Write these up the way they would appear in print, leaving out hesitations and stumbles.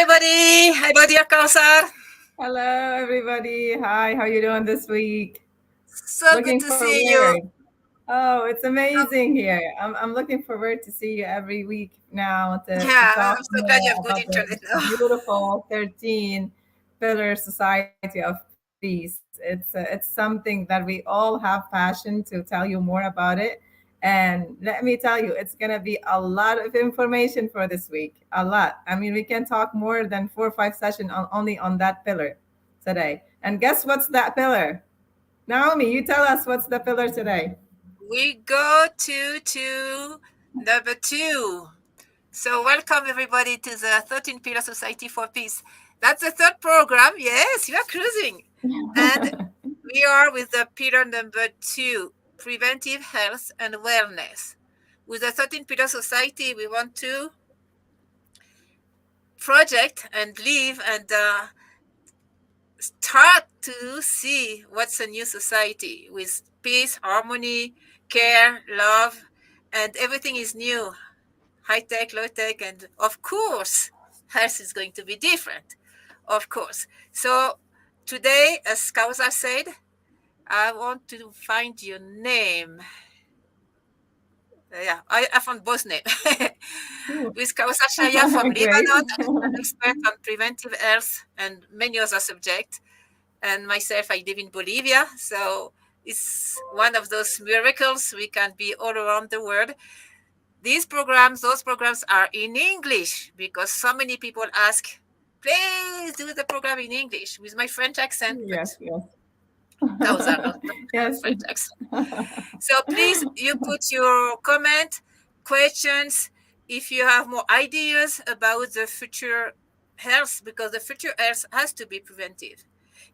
buddy. Hi, buddy Kausar. Hello, everybody. Hi, how you doing this week? So good Looking to see you. forward. Oh, it's Um, amazing here. I'm looking forward to see you every week now to yeah, talk I'm so glad more you have good about internet the now. beautiful 13 pillar society of peace. It's something that we all have passion to tell you more about it. And let me tell you, it's gonna be a lot of information for this week. A lot. I mean, we can talk more than 4 or 5 sessions only on that pillar today. And guess what's that pillar? Naomi, you tell us what's the pillar today. We go to number 2. So welcome everybody to the 13 Pillar Society for Peace. That's the third program. Yes, you are cruising. And we are with the pillar number 2, preventive health and wellness. With the 13 Pillar Society, we want to project and live and start to see what's a new society with peace, harmony, care, love, and everything is new, high tech, low tech, and of course, health is going to be different, of course. So today, as Kausa said, I want to find your name. Yeah, I found both names. With Kausa Shaya from Great. Lebanon, an expert on preventive health and many other subjects. And myself, I live in Bolivia. So it's one of those miracles. We can be all around the world. Those programs are in English because so many people ask, please do the program in English with my French accent, but Yes, yes. those are not Yes. French accent. So please, you put your comment, questions, if you have more ideas about the future health, because the future health has to be preventive.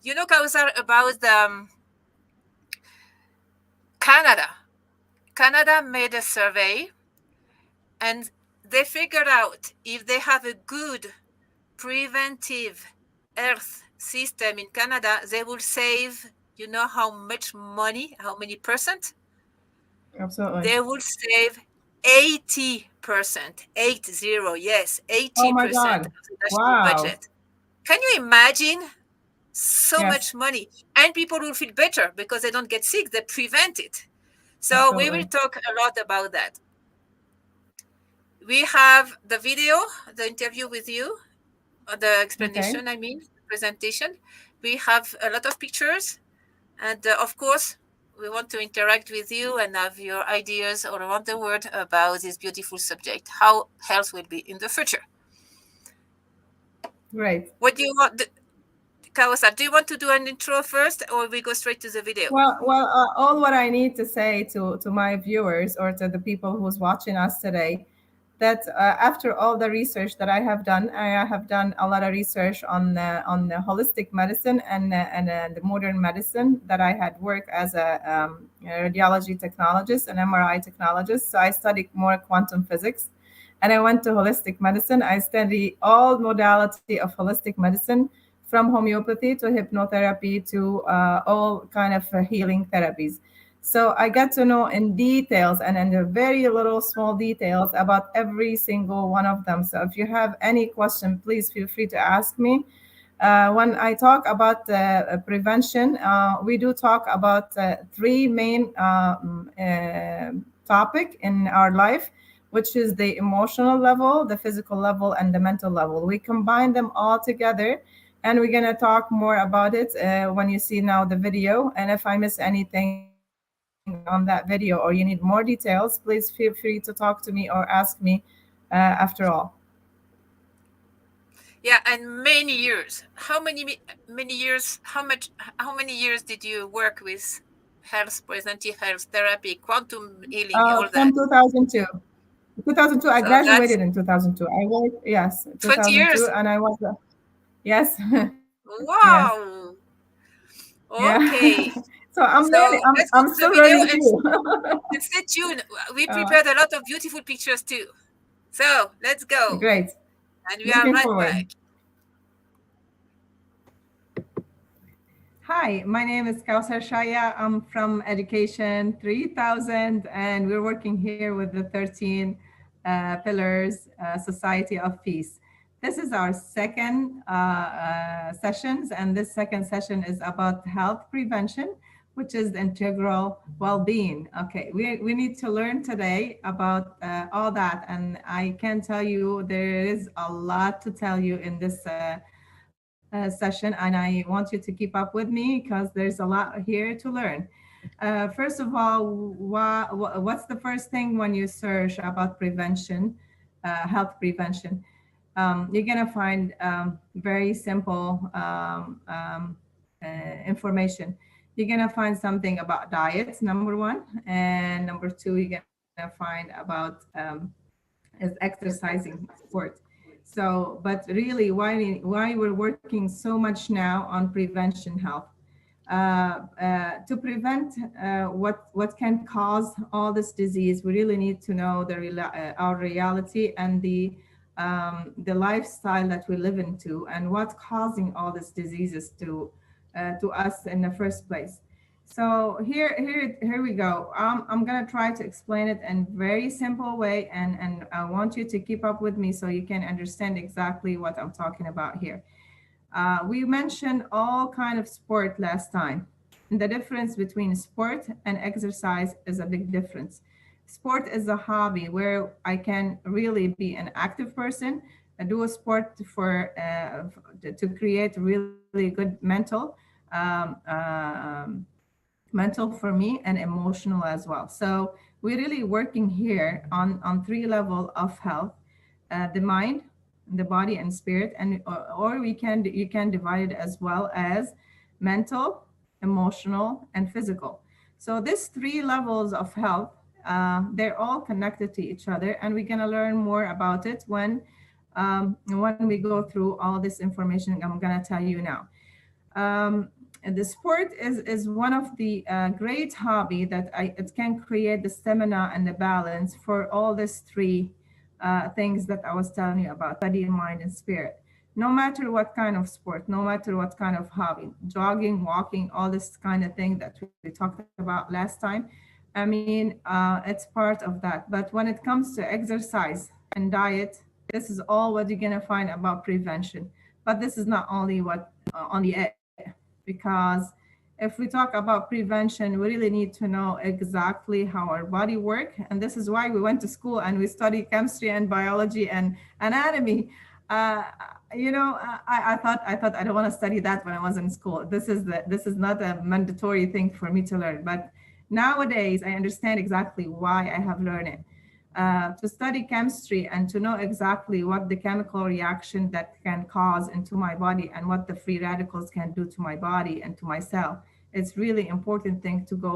You know, Kausar, about Canada. Canada made a survey and they figured out if they have a good preventive health system in Canada, they will save, you know how much money, how many percent? Absolutely. They will save 80%, 80, yes, Oh my 80% God. of the national Wow. budget. Can you imagine so Yes, much money? And people will feel better because they don't get sick, they prevent it. So we will absolutely. talk a lot about that. We have the video, the interview with you, the Okay. explanation, I mean, presentation. We have a lot of pictures. And of course, we want to interact with you and have your ideas all around the world about this beautiful subject, how health will be in the future. Great. What do you want, Kawasa? Do you want to do an intro first or we go straight to the video? All what I need to say to my viewers or to the people who's watching us today, that after all the research that I have done a lot of research on the holistic medicine and the modern medicine. That I had worked as a radiology technologist and MRI technologist. So I studied more quantum physics, and I went to holistic medicine. I study all modality of holistic medicine, from homeopathy to hypnotherapy to all kind of healing therapies. So I got to know in details and in the very little small details about every single one of them. So if you have any question, please feel free to ask me. When I talk about prevention, we do talk about three main topic in our life, which is the emotional level, the physical level, and the mental level. We combine them all together, and we're gonna talk more about it when you see now the video. And if I miss anything on that video or you need more details, please feel free to talk to me or ask me after all. Yeah, and many years. Many years? How many years did you work with health, preventive health therapy, quantum healing, all From that? 2002. 2002, I So that's graduated in 2002. I worked, yes, 20 2002, years. and I was, yes, yes, Wow. yeah. Okay. So I'm learning. So I'm let's go I'm to the still video learning and too. stay tuned. We uh, prepared a lot of beautiful pictures too. So let's go. Great. And we are Looking right forward. back. Hi, my name is Kausar Shaya. I'm from Education 3000, and we're working here with the 13 Pillars Society of Peace. This is our second sessions, and this second session is about health prevention, which is integral well-being. Okay, we need to learn today about all that, and I can tell you there is a lot to tell you in this session, and I want you to keep up with me because there's a lot here to learn. First of all, what's the first thing when you search about prevention, health prevention? You're gonna find very simple information. You're gonna find something about diets, number one, and number two, you're gonna find about is exercising sport. So, but really, why we're working so much now on prevention health? To prevent what can cause all this disease, we really need to know our reality and the lifestyle that we live into and what's causing all these diseases to us in the first place. So here we go. I'm gonna try to explain it in very simple way, and I want you to keep up with me so you can understand exactly what I'm talking about here. We mentioned all kind of sport last time. And the difference between sport and exercise is a big difference. Sport is a hobby where I can really be an active person, do a sport to create really good mental for me and emotional as well. So we're really working here on three level of health: the mind, the body, and spirit, and or we can you can divide it as well as mental, emotional, and physical. So these three levels of health, they're all connected to each other, and we're gonna learn more about it when we go through all this information I'm gonna tell you now. And the sport is one of the great hobby that it can create the stamina and the balance for all these three things that I was telling you about: body, mind, and spirit. No matter what kind of sport, no matter what kind of hobby, jogging, walking, all this kind of thing that we talked about last time. I mean, it's part of that. But when it comes to exercise and diet, this is all what you're gonna find about prevention. But this is not only what only it, because if we talk about prevention, we really need to know exactly how our body work, and this is why we went to school and we study chemistry and biology and anatomy. Uh, I thought I don't want to study that when I was in school. This is not a mandatory thing for me to learn, but nowadays I understand exactly why I have learned it. To study chemistry and to know exactly what the chemical reaction that can cause into my body and what the free radicals can do to my body and to my cell. It's really important thing to go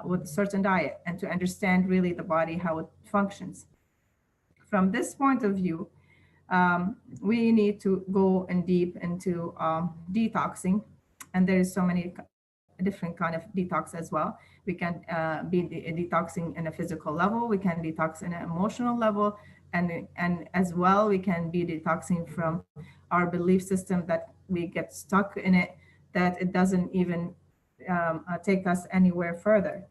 with a certain diet and to understand really the body, how it functions. From this point of view, we need to go in deep into detoxing, and there is so many different kind of detox as well. We can be detoxing in a physical level, we can detox in an emotional level, and as well we can be detoxing from our belief system that we get stuck in it, that it doesn't even take us anywhere further.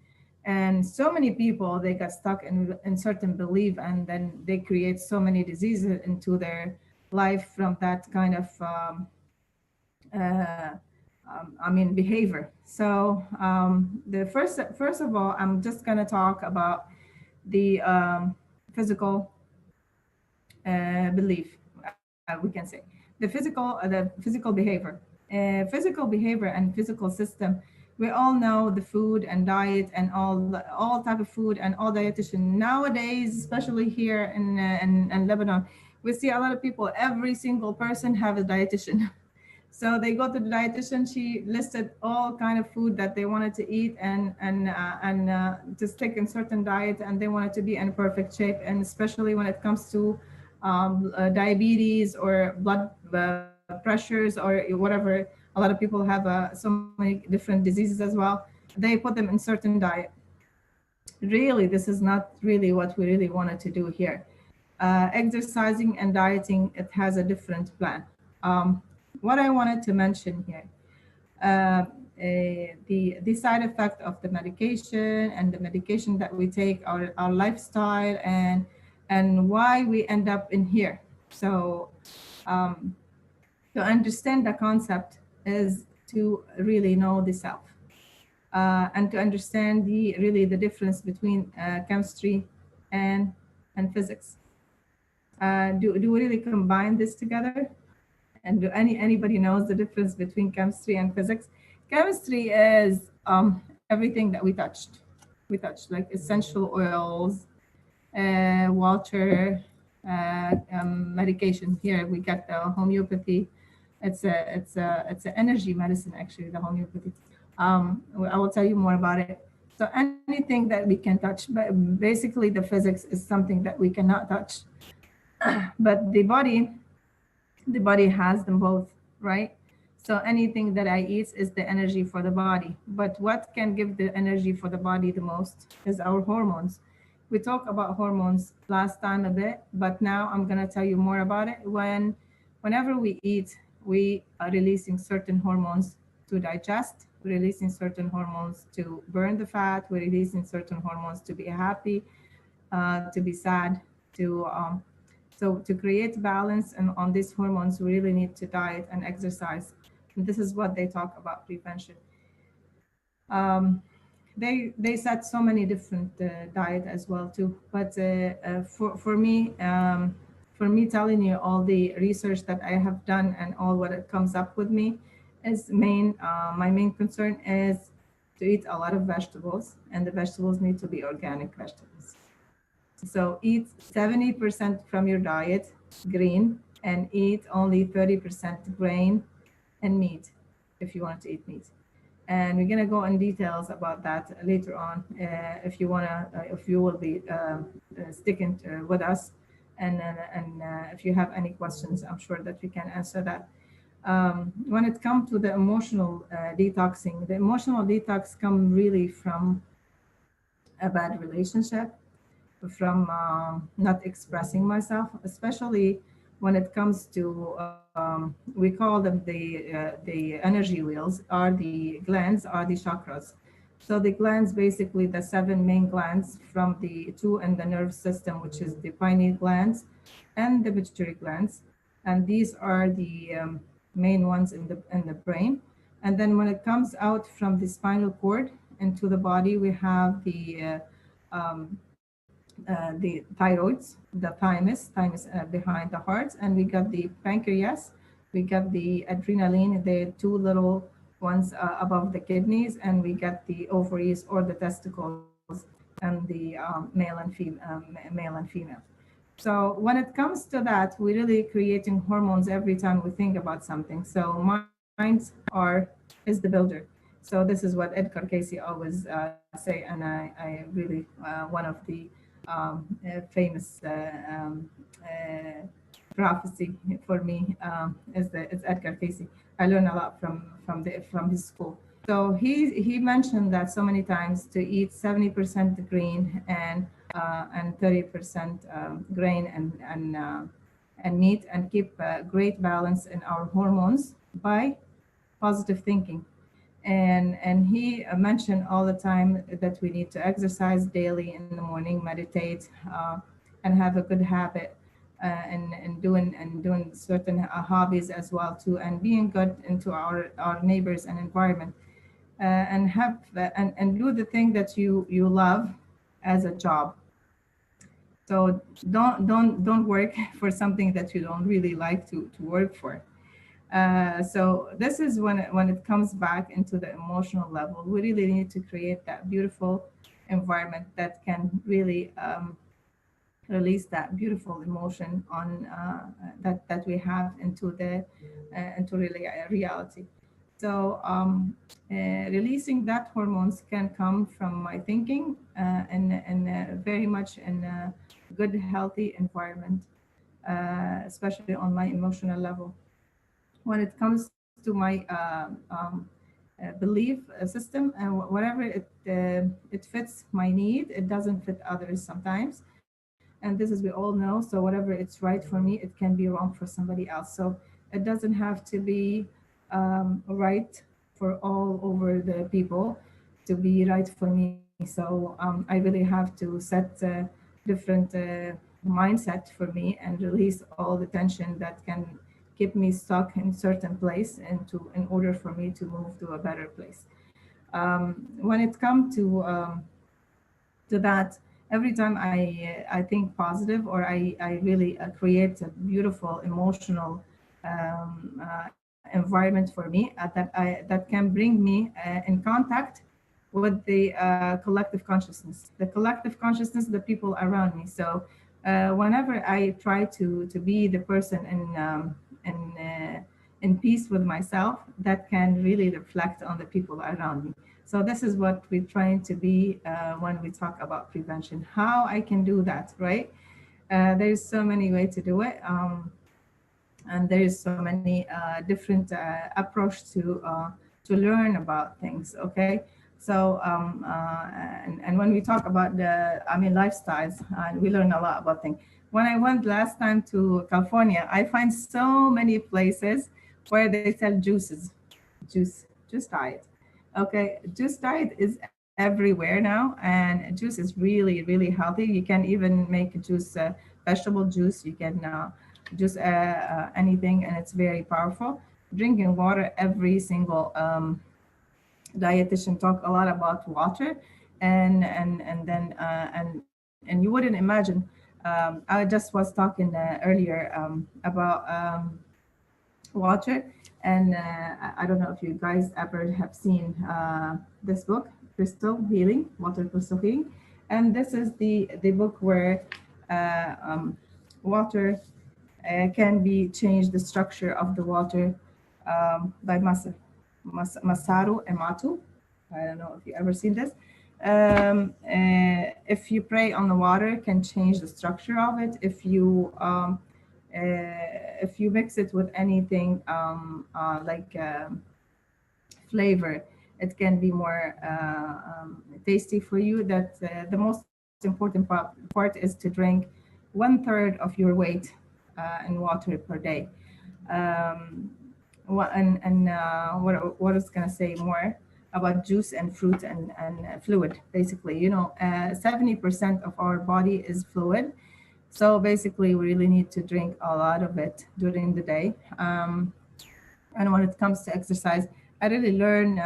And so many people, they got stuck in certain belief, and then they create so many diseases into their life from that kind of uh, behavior. So the first of all, I'm just going to talk about the physical belief, we can say. The physical behavior. Physical behavior and physical system. We all know the food and diet and all type of food and all dietitian nowadays, especially here in Lebanon. We see a lot of people. Every single person have a dietitian. So they go to the dietitian. She listed all kind of food that they wanted to eat and to stick in certain diet, and they wanted to be in perfect shape. And especially when it comes to diabetes or blood pressures or whatever, a lot of people have so many different diseases as well. They put them in certain diet. Really, this is not really what we really wanted to do here. Exercising and dieting, it has a different plan. What I wanted to mention here, the side effect of the medication and the medication that we take, our lifestyle, and why we end up in here. So um, to understand the concept is to really know the self, and to understand the really the difference between chemistry and physics. Do we really combine this together? And do anybody knows the difference between chemistry and physics? Chemistry is everything that we touched. We touched like essential oils, water, medication. Here we got the homeopathy. It's an energy medicine actually. The homeopathy. I will tell you more about it. So anything that we can touch, but basically the physics is something that we cannot touch. But the body has them both, right? So anything that I eat is the energy for the body. But what can give the energy for the body the most is our hormones. We talked about hormones last time a bit, but now I'm gonna tell you more about it. Whenever we eat, we are releasing certain hormones to digest. We're releasing certain hormones to burn the fat. We're releasing certain hormones to be happy, to be sad, to to create balance and on these hormones, we really need to diet and exercise. And this is what they talk about prevention. Um, they set so many different diet as well too. But for me telling you all the research that I have done and all what it comes up with me is my main concern is to eat a lot of vegetables, and the vegetables need to be organic vegetables. So eat 70% from your diet green, and eat only 30% grain and meat if you want to eat meat. And we're gonna go in details about that later on, if you wanna, if you will be sticking with us, and if you have any questions, I'm sure that we can answer that. When it comes to the emotional detoxing, the emotional detox come really from a bad relationship, from not expressing myself, especially when it comes to we call them the energy wheels, are the glands, are the chakras. So the glands, basically the seven main glands from the two in the nerve system, which is the pineal glands and the pituitary glands, and these are the main ones in the brain. And then when it comes out from the spinal cord into the body, we have the thyroids, the thymus behind the heart, and we got the pancreas, we got the adrenaline, the two little ones above the kidneys, and we got the ovaries or the testicles, and the male and female. So when it comes to that, we're really creating hormones every time we think about something. So minds is the builder. So this is what Edgar Casey always say, and I really one of the famous prophecy for me is Edgar Casey. I learned a lot from his school. So he mentioned that so many times to eat 70% green and 30% grain and meat, and keep great balance in our hormones by positive thinking. And he mentioned all the time that we need to exercise daily in the morning, meditate, and have a good habit, and doing certain hobbies as well too, and being good into our neighbors and environment, and have and do the thing that you love as a job. So don't work for something that you don't really like to work for. So this is when it comes back into the emotional level. We really need to create that beautiful environment that can really release that beautiful emotion on that we have into really reality. So releasing that hormones can come from my thinking, and very much in a good healthy environment, especially on my emotional level. When it comes to my belief system, and whatever it fits my need, it doesn't fit others sometimes, and this is we all know. So whatever it's right for me, it can be wrong for somebody else. So it doesn't have to be right for all over the people to be right for me. So I really have to set different mindset for me and release all the tension that can keep me stuck in certain place and to in order for me to move to a better place. When it comes to that, every time I think positive, or I really create a beautiful emotional environment for me that can bring me in contact with the collective consciousness, the people around me. So whenever I try to be the person in peace with myself, that can really reflect on the people around me. So this is what we're trying to be when we talk about prevention. How I can do that, right? There's so many ways to do it. And there is so many different approach to learn about things. Okay, so and when we talk about the, I mean, lifestyles, we learn a lot about things. When I went last time to California, I find so many places where they sell juices, juice diet. Okay, juice diet is everywhere now, and juice is really healthy. You can even make juice, vegetable juice. You can juice anything, and it's very powerful. Drinking water, every single dietitian talk a lot about water, and then and you wouldn't imagine. I just was talking earlier about water. And I don't know if you guys ever have seen this book, Crystal Healing, Water Crystal Healing. And this is the book where water can be changed, the structure of the water, by Masaru Emoto. I don't know if you ever seen this. If you pray on the water, can change the structure of it. If you mix it with anything like flavor, it can be more tasty for you. That the most important part is to drink 1/3 of your weight in water per day. Um, what I was gonna say more about juice and fruit and fluid. Basically, 70% of our body is fluid. So basically, we really need to drink a lot of it during the day. And when it comes to exercise, I really learn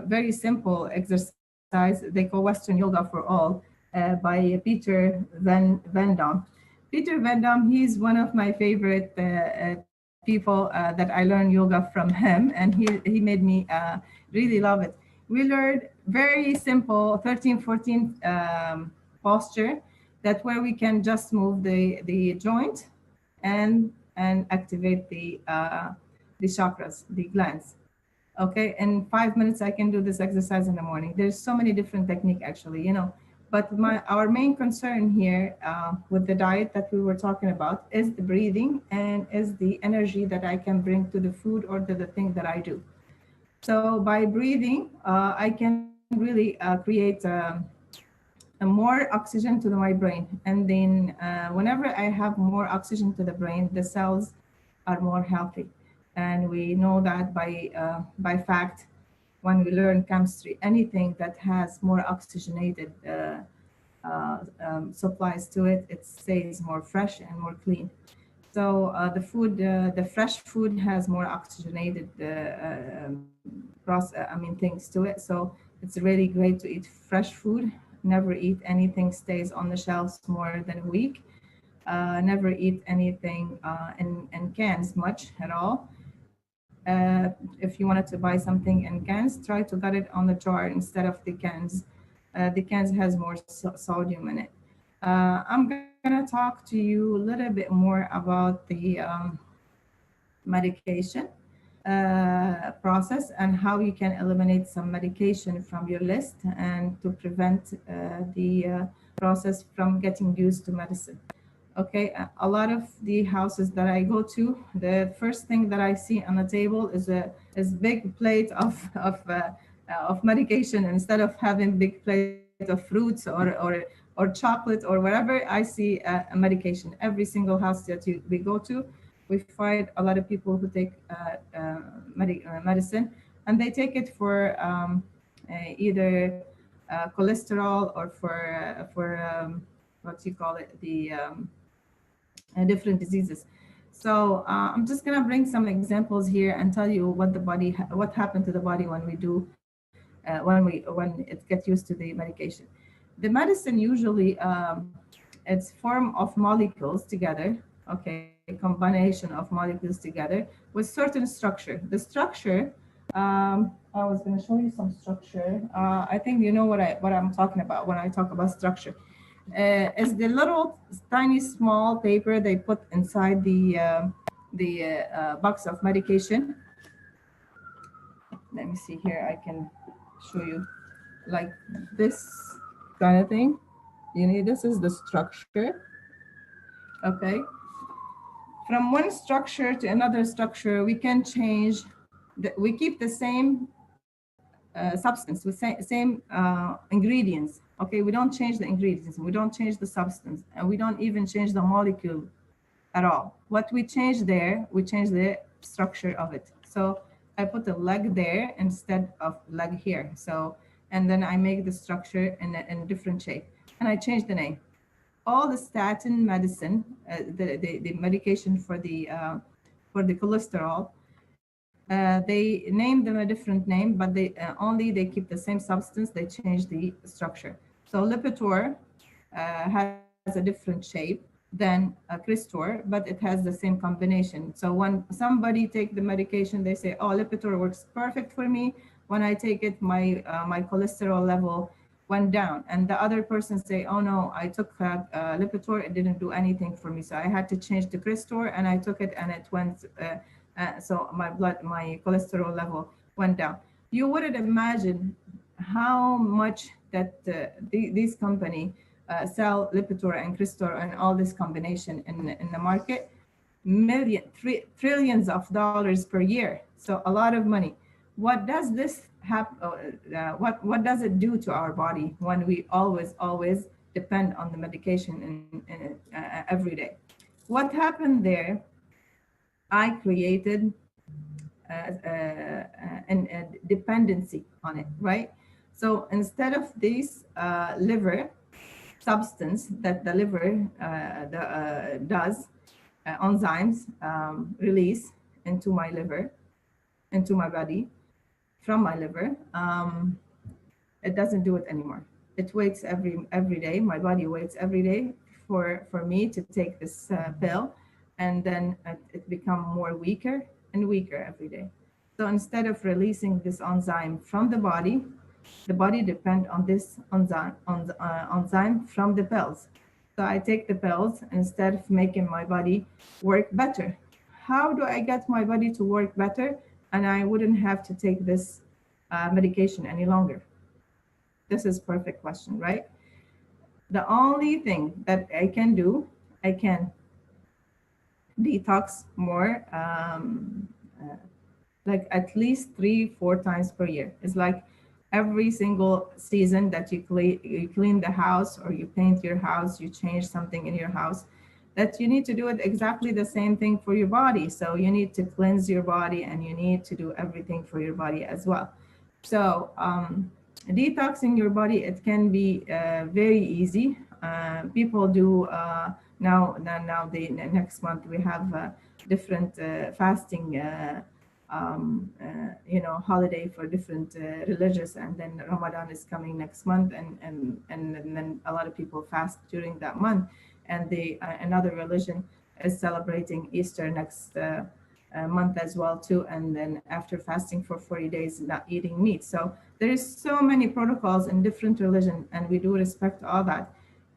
very simple exercise. They call Western Yoga for All by Peter Van Dam. Peter Van Dam, he's one of my favorite people that I learned yoga from him, and he made me really love it. We learned very simple 13, 14 posture, that where we can just move the joint and activate the chakras, the glands. Okay, in 5 minutes I can do this exercise in the morning. There's so many different technique actually. But our main concern here with the diet that we were talking about is the breathing and is the energy that I can bring to the food or to the thing that I do. So by breathing, I can really create more oxygen to my brain. And then whenever I have more oxygen to the brain, the cells are more healthy. And we know that by fact, when we learn chemistry, anything that has more oxygenated supplies to it, it stays more fresh and more clean. So the fresh food has more oxygenated things to it. So it's really great to eat fresh food. Never eat anything stays on the shelves more than a week. Never eat anything in cans much at all. If you wanted to buy something in cans, try to get it on the jar instead of the cans. The cans has more sodium in it. I'm gonna talk to you a little bit more about the medication process and how you can eliminate some medication from your list and to prevent the process from getting used to medicine. Okay, a lot of the houses that I go to, the first thing that I see on the table is big plate of medication. Instead of having big plate of fruits or chocolate or whatever, I see a medication. Every single house that we go to, we find a lot of people who take medicine, and they take it for either cholesterol or for what you call it, different diseases. So I'm just gonna bring some examples here and tell you what the body, what happened to the body when we do, when it gets used to the medication. The medicine usually it's form of molecules together. Okay, combination of molecules together with certain structure. The structure, I was gonna show you some structure. I think you know what I'm talking about when I talk about structure. Is the little tiny small paper they put inside the box of medication. Let me see here. I can show you like this kind of thing. You need, this is the structure. Okay. From one structure to another structure, we can change. We keep the same substance with same ingredients. Okay, we don't change the ingredients. We don't change the substance, and we don't even change the molecule at all. What we change there, we change the structure of it. So I put a leg there instead of leg here. So, and then I make the structure in a different shape, and I change the name. All the statin medicine, the medication for the cholesterol, they name them a different name, but they only they keep the same substance. They change the structure. So Lipitor has a different shape than Cristor, but it has the same combination. So when somebody take the medication, they say, "Oh, Lipitor works perfect for me. When I take it, my cholesterol level went down." And the other person say, "Oh no, I took Lipitor, it didn't do anything for me. So I had to change to Cristor, and I took it, and it went. So my cholesterol level went down." You wouldn't imagine how much that these company sell Lipitor and Cristor and all this combination in the market, trillions of dollars per year. So a lot of money. What does this have? What does it do to our body when we always depend on the medication every day? What happened there? I created a dependency on it, right? So instead of this liver substance that the liver does, enzymes release into my liver, into my body from my liver, it doesn't do it anymore. It waits every day. My body waits every day for me to take this pill, and then it become more weaker and weaker every day. So instead of releasing this enzyme from the body depend on this enzyme from the pills. So I take the pills instead of making my body work better. How do I get my body to work better, and I wouldn't have to take this medication any longer? This is perfect question, right? The only thing that I can do, I can detox more, like at least 3 4 times per year. It's like every single season that you clean the house or you paint your house, you change something in your house, that you need to do it exactly the same thing for your body. So you need to cleanse your body, and you need to do everything for your body as well. So detoxing your body, it can be very easy. People do now the next month we have different fasting holiday for different religious, and then Ramadan is coming next month, and then a lot of people fast during that month, and the another religion is celebrating Easter next month as well too, and then after fasting for 40 days not eating meat. So there is so many protocols in different religion, and we do respect all that.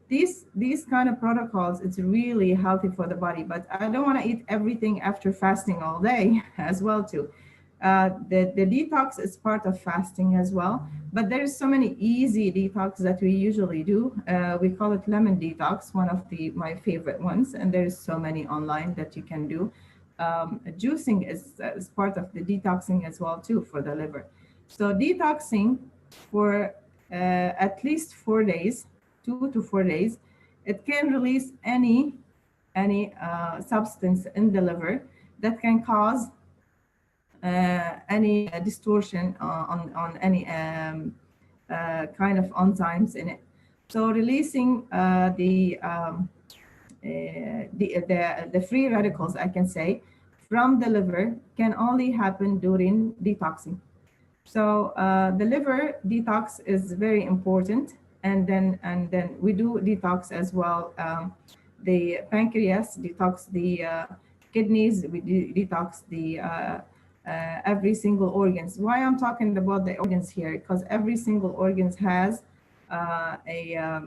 These kind of protocols, it's really healthy for the body, but I don't want to eat everything after fasting all day as well too. The detox is part of fasting as well, but there's so many easy detox that we usually do. We call it lemon detox, one of the my favorite ones, and there's so many online that you can do. Juicing is part of the detoxing as well too for the liver. So detoxing for at least 4 days, 2 to 4 days, it can release any substance in the liver that can cause any distortion on any kind of enzymes in it. So releasing the free radicals, I can say, from the liver can only happen during detoxing. So the liver detox is very important, and then we do detox as well. The pancreas detox the kidneys. We detox the every single organs. Why I'm talking about the organs here? Because every single organs has a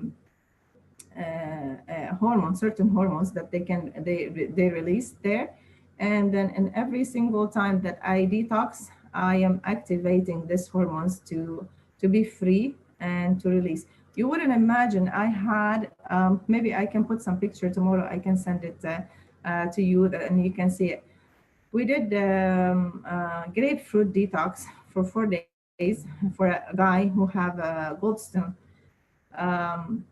hormones, certain hormones that they release there, and then in every single time that I detox, I am activating these hormones to be free and to release. You wouldn't imagine. I had maybe I can put some picture tomorrow. I can send it to you, and you can see it. We did grapefruit detox for 4 days for a guy who have a gallstone. Um,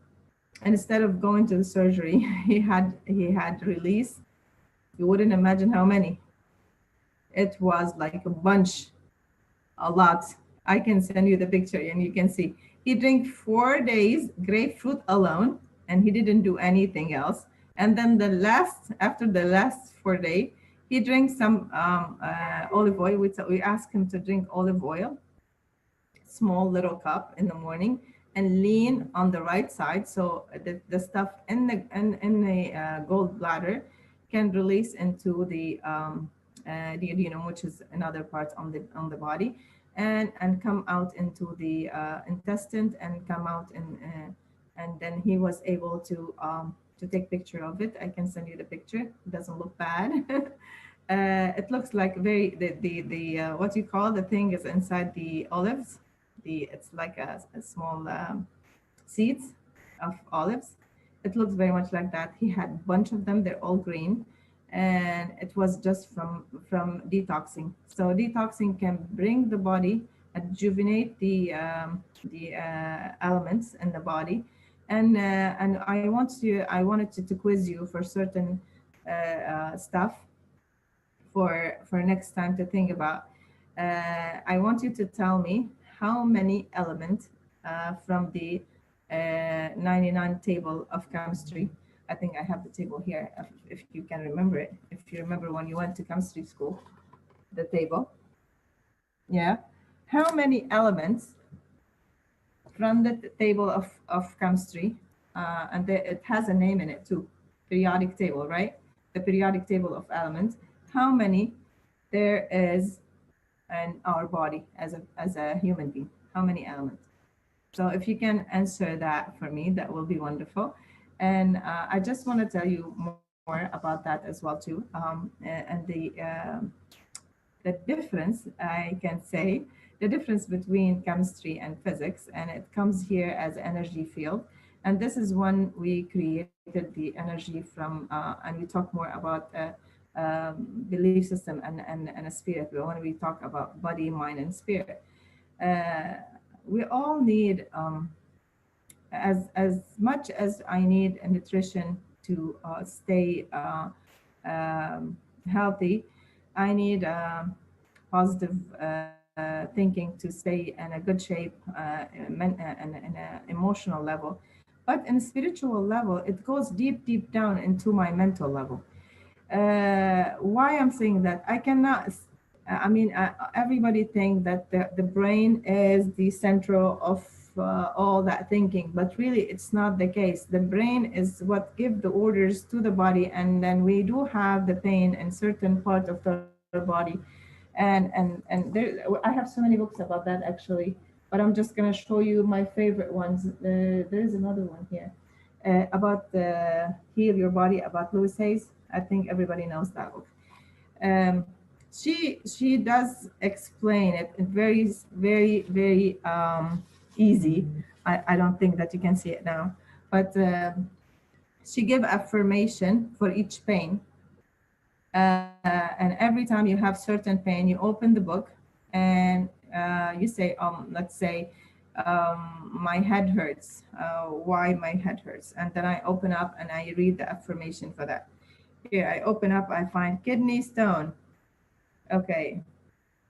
and instead of going to the surgery, he had release. You wouldn't imagine how many. It was like a bunch, a lot. I can send you the picture and you can see. He drank 4 days grapefruit alone, and he didn't do anything else. And then after the last 4 day, he drank some olive oil. We asked him to drink olive oil, small little cup in the morning, and lean on the right side, so the stuff in the gallbladder can release into the duodenum, which is another part on the body, and come out into the intestine and come out and then he was able to take picture of it. I can send you the picture. It doesn't look bad. It looks like very the what you call the thing is inside the olives. It's like a small seeds of olives. It looks very much like that. He had a bunch of them. They're all green, and it was just from detoxing. So detoxing can bring the body, rejuvenate the elements in the body, and I wanted to quiz you for certain stuff for next time to think about. I want you to tell me how many elements from the 99 table of chemistry. I think I have the table here, if you can remember it. If you remember when you went to chemistry school, the table. Yeah. How many elements from the table of chemistry, it has a name in it too, periodic table, right? The periodic table of elements. How many there is in our body as a human being? How many elements? So if you can answer that for me, that will be wonderful. And I just want to tell you more about that as well too. And the difference, I can say, the difference between chemistry and physics, and it comes here as energy field. And this is when we created the energy from, and we talk more about belief system and a spirit when we talk about body, mind, and spirit. Uh, we all need as much as I need a nutrition to stay healthy. I need positive thinking to stay in a good shape, in an emotional level. But in a spiritual level, it goes deep, deep down into my mental level. Why I'm saying that? I cannot. I mean, everybody think that the brain is the central of all that thinking, but really it's not the case. The brain is what give the orders to the body, and then we do have the pain in certain part of the body, and there I have so many books about that actually, but I'm just gonna show you my favorite ones. There's another one here about the Heal Your Body about Louis Hayes. I think everybody knows that book. Um, she does explain it in very easy. I don't think that you can see it now, but she give affirmation for each pain. And every time you have certain pain, you open the book and you say, let's say, my head hurts. Why my head hurts? And then I open up and I read the affirmation for that. Here, I open up, I find kidney stone. Okay.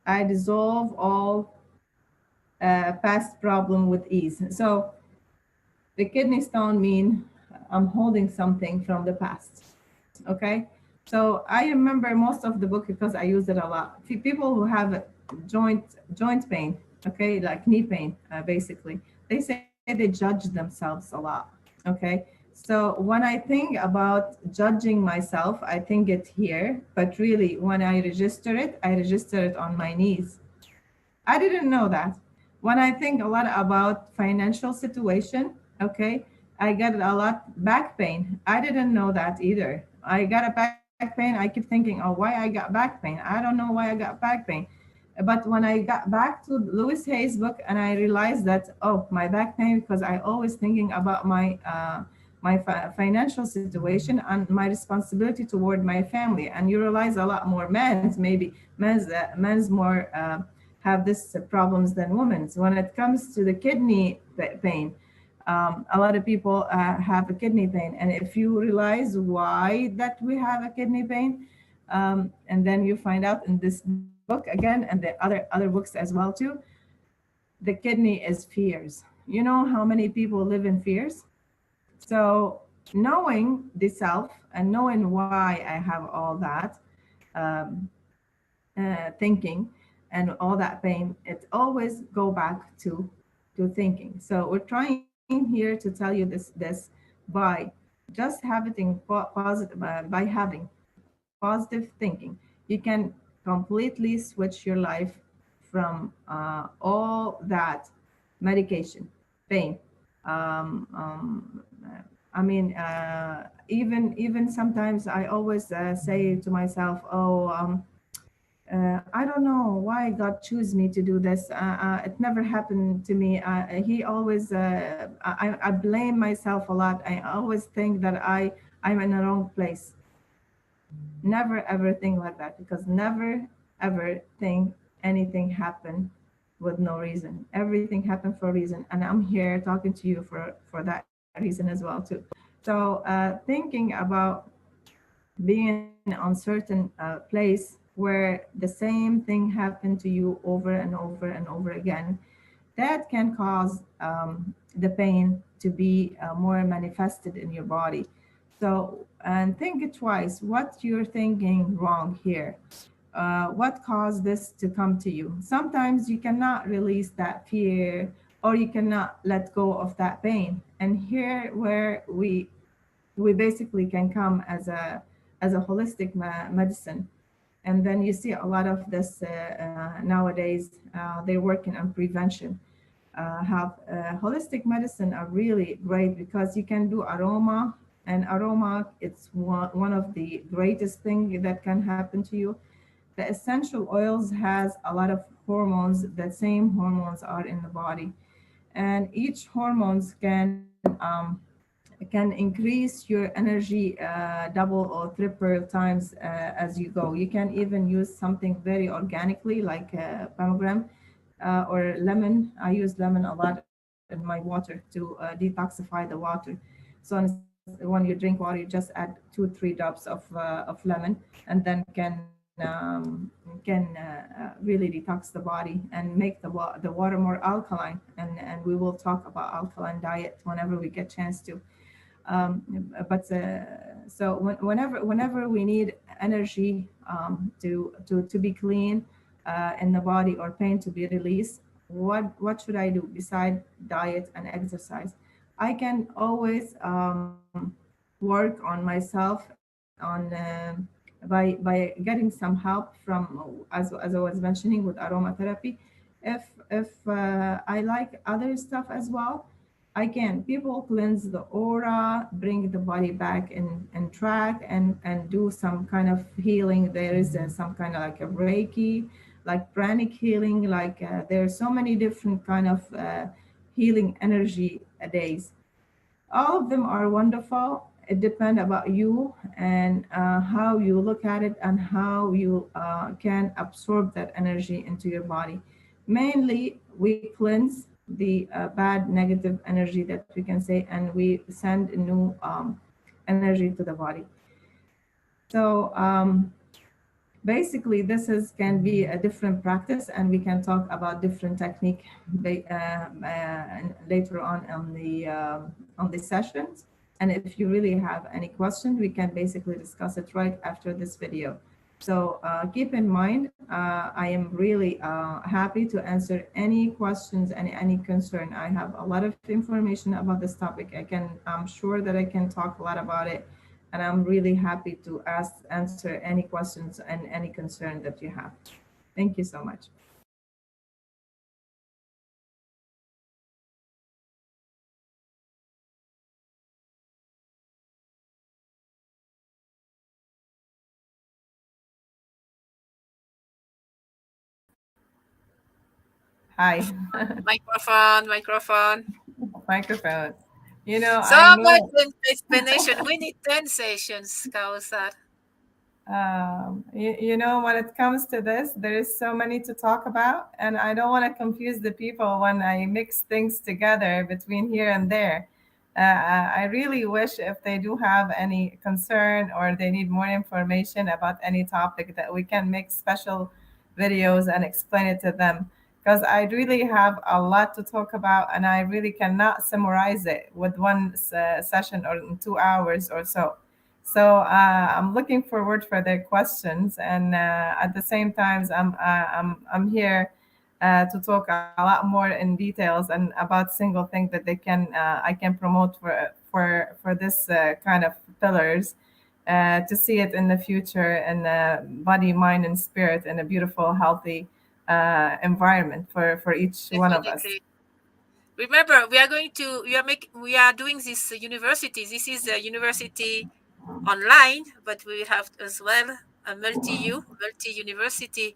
I dissolve all past problem with ease. So the kidney stone mean I'm holding something from the past. Okay, so I remember most of the book because I use it a lot. People who have joint pain, okay, like knee pain, basically, they say they judge themselves a lot. Okay, so when I think about judging myself, I think it here, but really when I register it on my knees. I didn't know that. When I think a lot about financial situation, okay, I get a lot back pain. I didn't know that either. I got a back pain. I keep thinking, oh, why I got back pain? I don't know why I got back pain. But when I got back to Louis Hay's book and I realized that, oh, my back pain because I always thinking about my financial situation and my responsibility toward my family. And you realize a lot more men's maybe men's more have this problems than women's. When it comes to the kidney pain, a lot of people have a kidney pain, and if you realize why that we have a kidney pain, and then you find out in this book again and the other books as well too, the kidney is fears. You know how many people live in fears? So knowing the self and knowing why I have all that um, thinking and all that pain, it always go back to thinking. So we're trying here to tell you this by just having positive by having positive thinking, you can completely switch your life from all that medication, pain. I mean, even sometimes I always say to myself, "Oh, I don't know why God chose me to do this. It never happened to me. He always, I blame myself a lot. I always think that I'm in the wrong place. Never ever think like that because never ever think anything happened with no reason. Everything happened for a reason, and I'm here talking to you for that reason as well too. So thinking about being on certain place where the same thing happened to you over and over and over again, that can cause the pain to be more manifested in your body. So, and think it twice what you're thinking wrong here. What caused this to come to you? Sometimes you cannot release that fear or you cannot let go of that pain. And here where we basically can come as a holistic medicine. And then you see a lot of this nowadays. They're working on prevention. Have holistic medicine are really great because you can do aroma, and aroma it's one of the greatest thing that can happen to you. The essential oils has a lot of hormones. The same hormones are in the body, and each hormones can increase your energy double or triple times as you go. You can even use something very organically like pomegranate or lemon. I use lemon a lot in my water to detoxify the water. So when you drink water, you just add 2-3 drops of lemon, and then can really detox the body and make the water more alkaline. And we will talk about alkaline diet whenever we get chance to. But so whenever we need energy to be clean in the body or pain to be released, what should I do beside diet and exercise? I can always work on myself on by getting some help from as I was mentioning with aromatherapy. If I like other stuff as well, I can. People cleanse the aura, bring the body back in track, and do some kind of healing. There is some kind of like a Reiki, like pranic healing. Like there are so many different kind of healing energy days. All of them are wonderful. It depends about you and how you look at it and how you can absorb that energy into your body. Mainly, we cleanse the bad negative energy that we can say, and we send new energy to the body. So basically, this is can be a different practice, and we can talk about different technique later on the sessions. And if you really have any question, we can basically discuss it right after this video. So keep in mind, I am really happy to answer any questions and any concern. I have a lot of information about this topic. I'm sure that I can talk a lot about it, and I'm really happy to answer any questions and any concern that you have. Thank you so much. Hi. Microphone, microphone. Microphone. You know, So I much know. explanation. We need 10 sessions, Kausar. You know, when it comes to this, there is so many to talk about, and I don't want to confuse the people when I mix things together between here and there. I really wish if they do have any concern or they need more information about any topic that we can make special videos and explain it to them, because I really have a lot to talk about and I really cannot summarize it with one session or in 2 hours or so. So I'm looking forward for their questions, and at the same time, I'm here to talk a lot more in details and about single thing that they can I can promote for this kind of pillars to see it in the future in body, mind, and spirit in a beautiful, healthy environment for each one of us. Definitely. Remember, we are doing this university. This is a university online, but we have as well a multi-university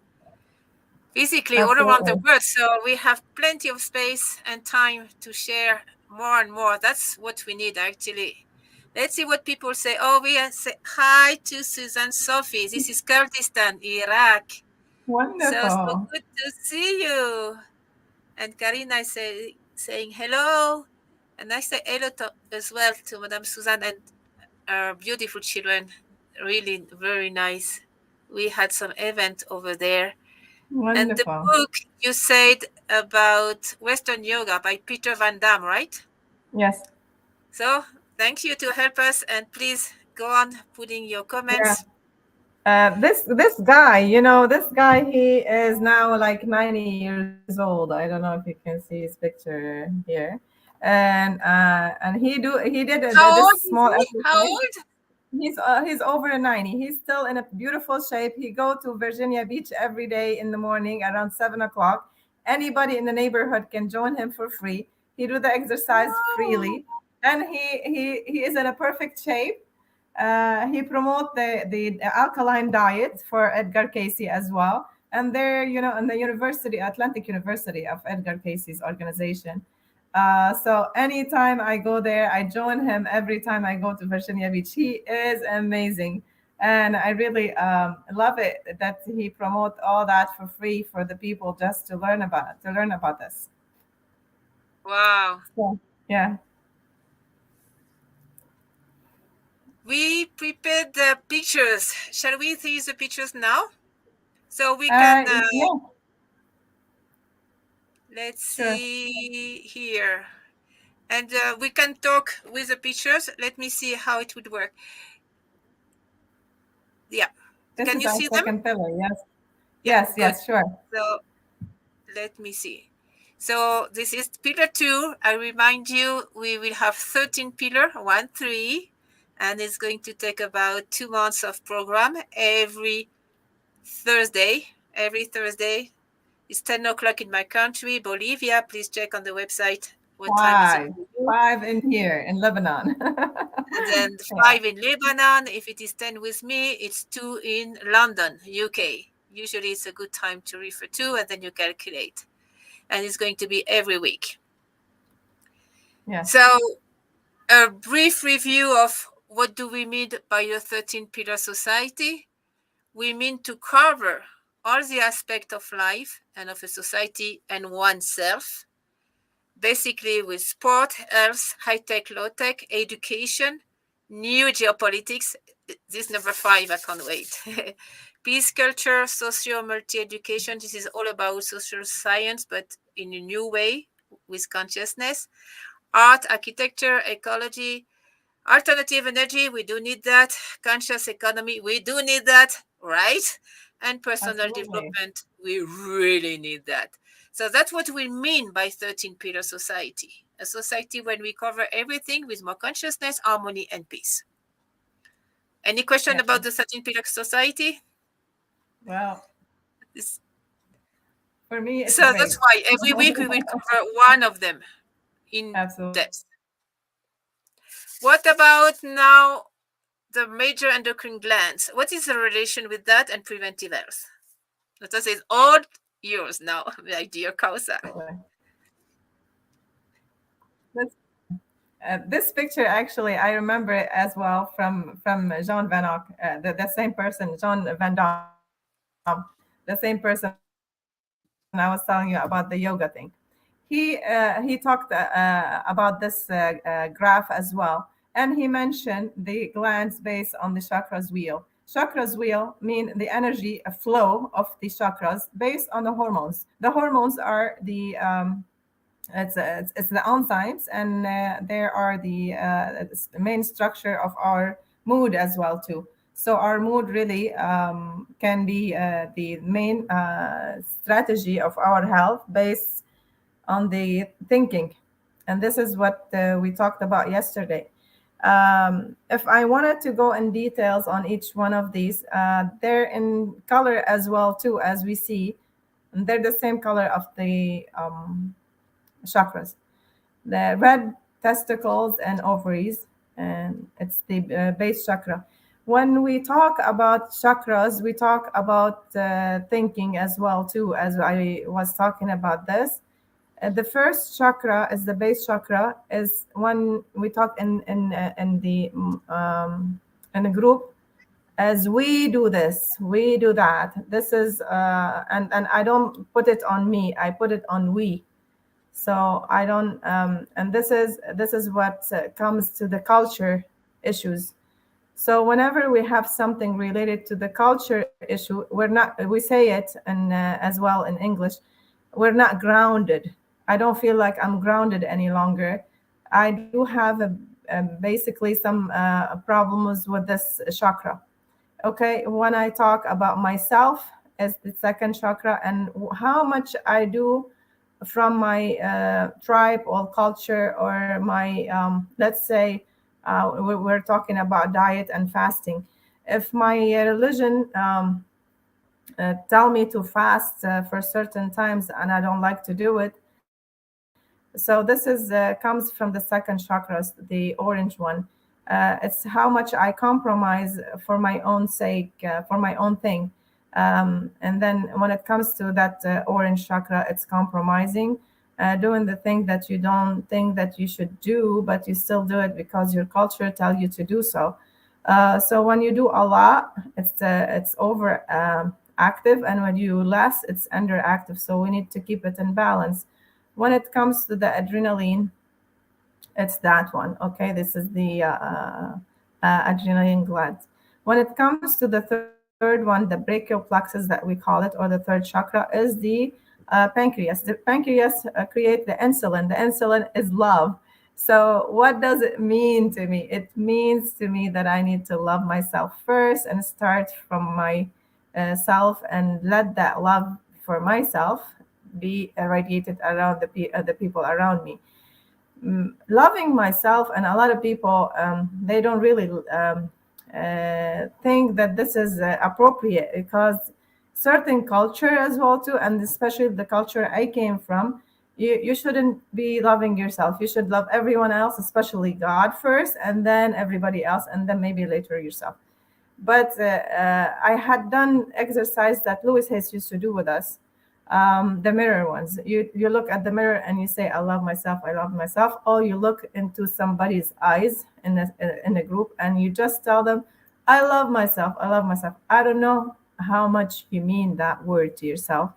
physically all around the Absolutely. world. So we have plenty of space and time to share more and more. That's what we need actually. Let's see what people say. Oh, say hi to Susan Sophie. This is Kurdistan, Iraq. So Wonderful. good to see you. And Karina is saying hello. And I say hello as well to Madame Suzanne and our beautiful children. Really very nice. We had some event over there. And the Wonderful. book you said about Western yoga by Peter Van Damme, right? Yes. So thank you to help us and please go on putting your Yeah. comments. This guy, you know, this guy, he is now like 90 years old. I don't know if you can see his picture here, and he did this How old small is he? exercise. How old? He's over 90. He's still in a beautiful shape. He go to Virginia Beach every day in the morning around 7 o'clock. Anybody in the neighborhood can join him for free. He do the exercise Wow. freely, and he is in a perfect shape. He promote the alkaline diet for Edgar Casey as well. And there, you know, in the University, Atlantic University of Edgar Casey's organization. So anytime I go there, I join him every time I go to Virginia Beach. He is amazing. And I really love it that he promote all that for free for the people just to learn about this. Wow. So, yeah. We prepared the pictures. Shall we see the pictures now? So we can, Yeah, let's sure. see here. And we can talk with the pictures. Let me see how it would work. Yeah. This Can is you our see them? second pillar. Yes. Yeah, Yes, good. yes, sure. So let me see. So this is pillar 2. I remind you, we will have 13 pillar, 1, 3, and it's going to take about 2 months of program Thursday. Every Thursday. It's 10 o'clock in my country, Bolivia. Please check on the website what time is it Five. for you. 5 in here in Lebanon. And then Yeah. 5 in Lebanon. If it is 10 with me, it's 2 in London, UK. Usually it's a good time to refer to, and then you calculate. And it's going to be every week. Yes. So a brief review of what do we mean by the 13 pillar society. We mean to cover all the aspects of life and of a society and oneself, basically with sport, health, high tech, low tech, education, new geopolitics. This number 5, I can't wait. Peace, culture, socio multi education. This is all about social science, but in a new way with consciousness. Art, architecture, ecology, Alternative energy, we do need that. Conscious economy, we do need that, right? And personal Absolutely. development, we really need that. So that's what we mean by 13 pillar society. A society when we cover everything with more consciousness, harmony, and peace. Any question Yeah. about the 13 pillar society? Well, This- for me, it's So great. that's why every week we will cover one of them in depth. Absolutely. What about now the major endocrine glands? What is the relation with that and preventive health? Let us say it's all yours now, my dear Kausa. This picture actually, I remember it as well from Jean Van Eyck, the same person, Jean Van Damme, the same person I was telling you about the yoga thing. He talked about this graph as well, and he mentioned the glands based on the chakras wheel. Chakras wheel mean the energy flow of the chakras based on the hormones. The hormones are it's the enzymes, and there are the main structure of our mood as well too. So our mood really can be the main strategy of our health based on the thinking, and this is what we talked about yesterday. If I wanted to go in details on each one of these, they're in color as well too, as we see. And they're the same color of the chakras. The red testicles and ovaries, and it's the base chakra. When we talk about chakras, we talk about thinking as well too, as I was talking about this. The first chakra is the base chakra. Is when we talk in the group, as we do this, we do that. This is and I don't put it on me. I put it on we. So I don't and this is what comes to the culture issues. So whenever we have something related to the culture issue, we say it and as well in English, we're not grounded. I don't feel like I'm grounded any longer. I do have basically some problems with this chakra. Okay, when I talk about myself as the second chakra and how much I do from my tribe or culture or my let's say we're talking about diet and fasting. If my religion tell me to fast for certain times and I don't like to do it, so this is comes from the second chakras, the orange one. It's how much I compromise for my own sake, for my own thing. And then when it comes to that orange chakra, it's compromising, doing the thing that you don't think that you should do, but you still do it because your culture tell you to do so. So when you do a lot, it's over active, and when you less, it's underactive. So we need to keep it in balance. When it comes to the adrenaline, it's that one. Okay, this is the adrenaline gland. When it comes to the third one, the brachial plexus that we call it, or the third chakra, is the pancreas. The pancreas create the insulin. The insulin is love. So what does it mean to me? It means to me that I need to love myself first and start from my self and let that love for myself be radiated around the people around me. Loving myself, and a lot of people they don't really think that this is appropriate, because certain culture as well too, and especially the culture I came from, you shouldn't be loving yourself. You should love everyone else, especially God first, and then everybody else, and then maybe later yourself. But I had done exercise that Louis Hayes used to do with us, the mirror ones. You look at the mirror and you say, "I love myself. I love myself." Or you look into somebody's eyes in a group and you just tell them, "I love myself. I love myself." I don't know how much you mean that word to yourself.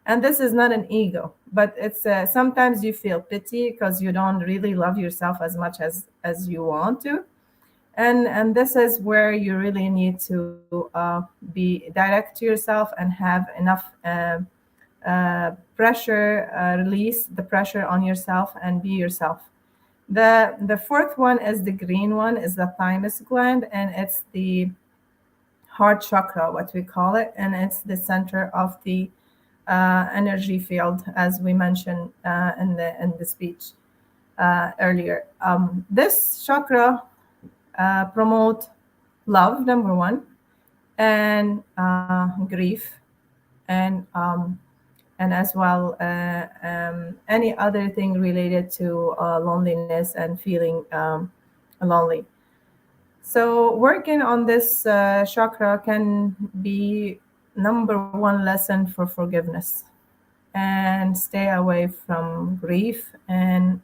And this is not an ego, but it's sometimes you feel pity because you don't really love yourself as much as you want to, and this is where you really need to be direct to yourself and have enough pressure, release the pressure on yourself and be yourself. The fourth one is the green one, is the thymus gland, and it's the heart chakra, what we call it, and it's the center of the energy field, as we mentioned in the speech earlier. This chakra promote love, number one, and grief, and as well any other thing related to loneliness and feeling lonely. So working on this chakra can be number one lesson for forgiveness, and stay away from grief, and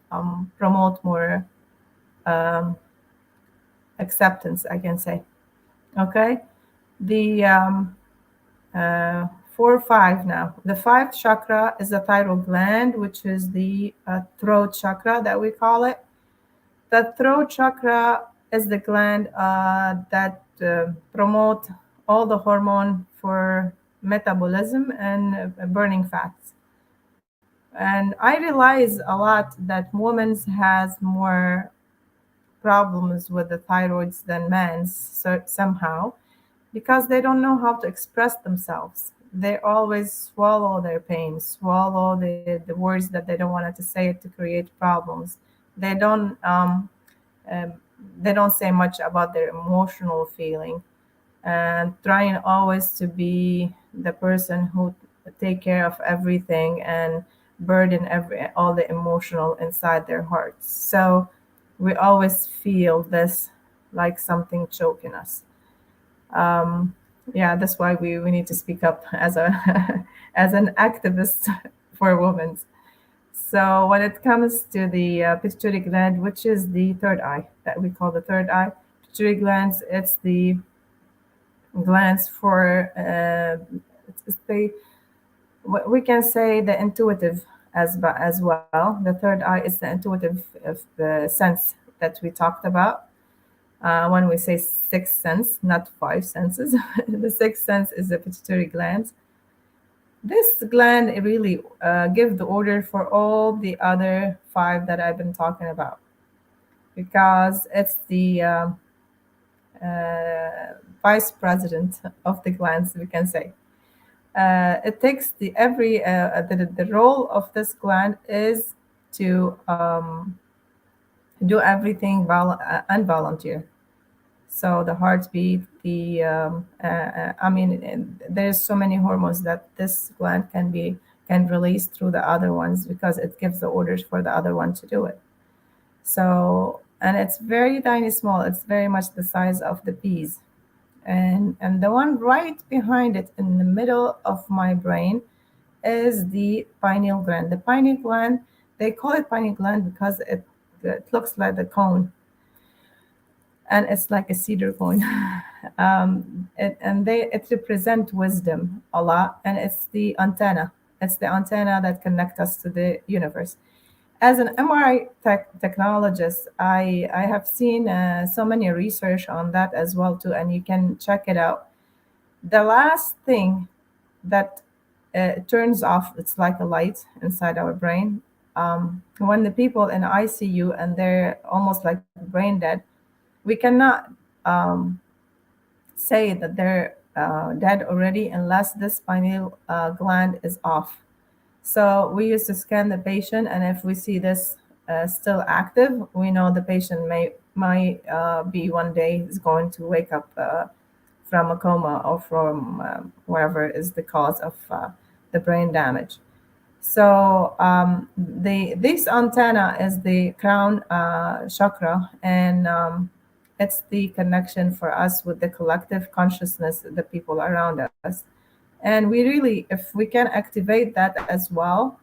promote more um, acceptance, I can say. Okay, the 4 5 now. The fifth chakra is the thyroid gland, which is the throat chakra that we call it. The throat chakra is the gland that promote all the hormone for metabolism and burning fats. And I realize a lot that women's has more problems with the thyroids than men's, so somehow, because they don't know how to express themselves. They always swallow their pain, swallow the words that they don't want to say it to create problems. They um, they don't say much about their emotional feeling, and trying always to be the person who take care of everything and burden all the emotional inside their hearts. So we always feel this, like something choking us. um, yeah, that's why we need to speak up as a as an activist for women. So when it comes to the pituitary gland, which is the third eye that we call the third eye, pituitary glands, it's the glands for it's the, we can say, the intuitive as well. The third eye is the intuitive of the sense that we talked about when we say sixth sense, not five senses. The sixth sense is the pituitary gland. This gland really give the order for all the other five that I've been talking about, because it's the vice president of the glands, we can say. It takes the role of this gland is to do everything unvolunteer. So the heartbeat, I mean, there's so many hormones that this gland can release through the other ones, because it gives the orders for the other one to do it. So, and it's very tiny small. It's very much the size of the peas. And the one right behind it in the middle of my brain is the pineal gland. The pineal gland, they call it pineal gland because it looks like the cone, and it's like a cedar cone. It represent wisdom a lot, and it's the antenna. It's the antenna that connect us to the universe. As an MRI technologist, I have seen so many research on that as well too, and you can check it out. The last thing that turns off, it's like a light inside our brain. When the people in ICU and they're almost like brain dead, we cannot um, say that they're dead already unless this pineal gland is off. So we used to scan the patient, and if we see this still active, we know the patient might be one day is going to wake up from a coma, or from wherever is the cause of the brain damage. So the this antenna is the crown chakra, and it's the connection for us with the collective consciousness, the people around us. And we really, if we can activate that as well,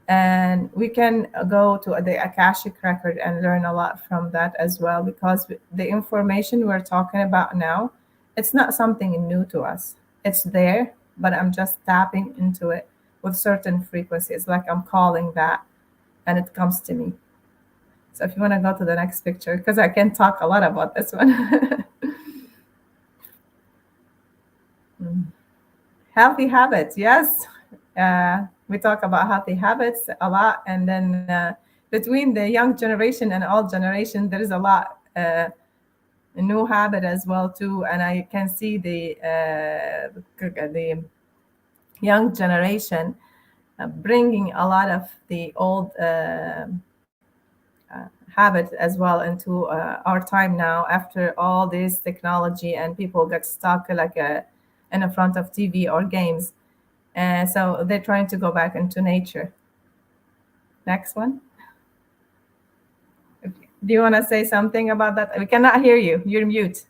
and we can go to the Akashic record and learn a lot from that as well, because the information we're talking about now, it's not something new to us. It's there, but I'm just tapping into it with certain frequencies, like I'm calling that, and it comes to me. So if you want to go to the next picture, because I can talk a lot about this one. Healthy habits, yes. We talk about healthy habits a lot, and then between the young generation and old generation, there is a lot a new habit as well too, and I can see the young generation bringing a lot of the old habits as well into our time now after all this technology and people get stuck like in the front of TV or games, and so they're trying to go back into nature. Next one. Do you want to say something about that? We cannot hear you. You're mute.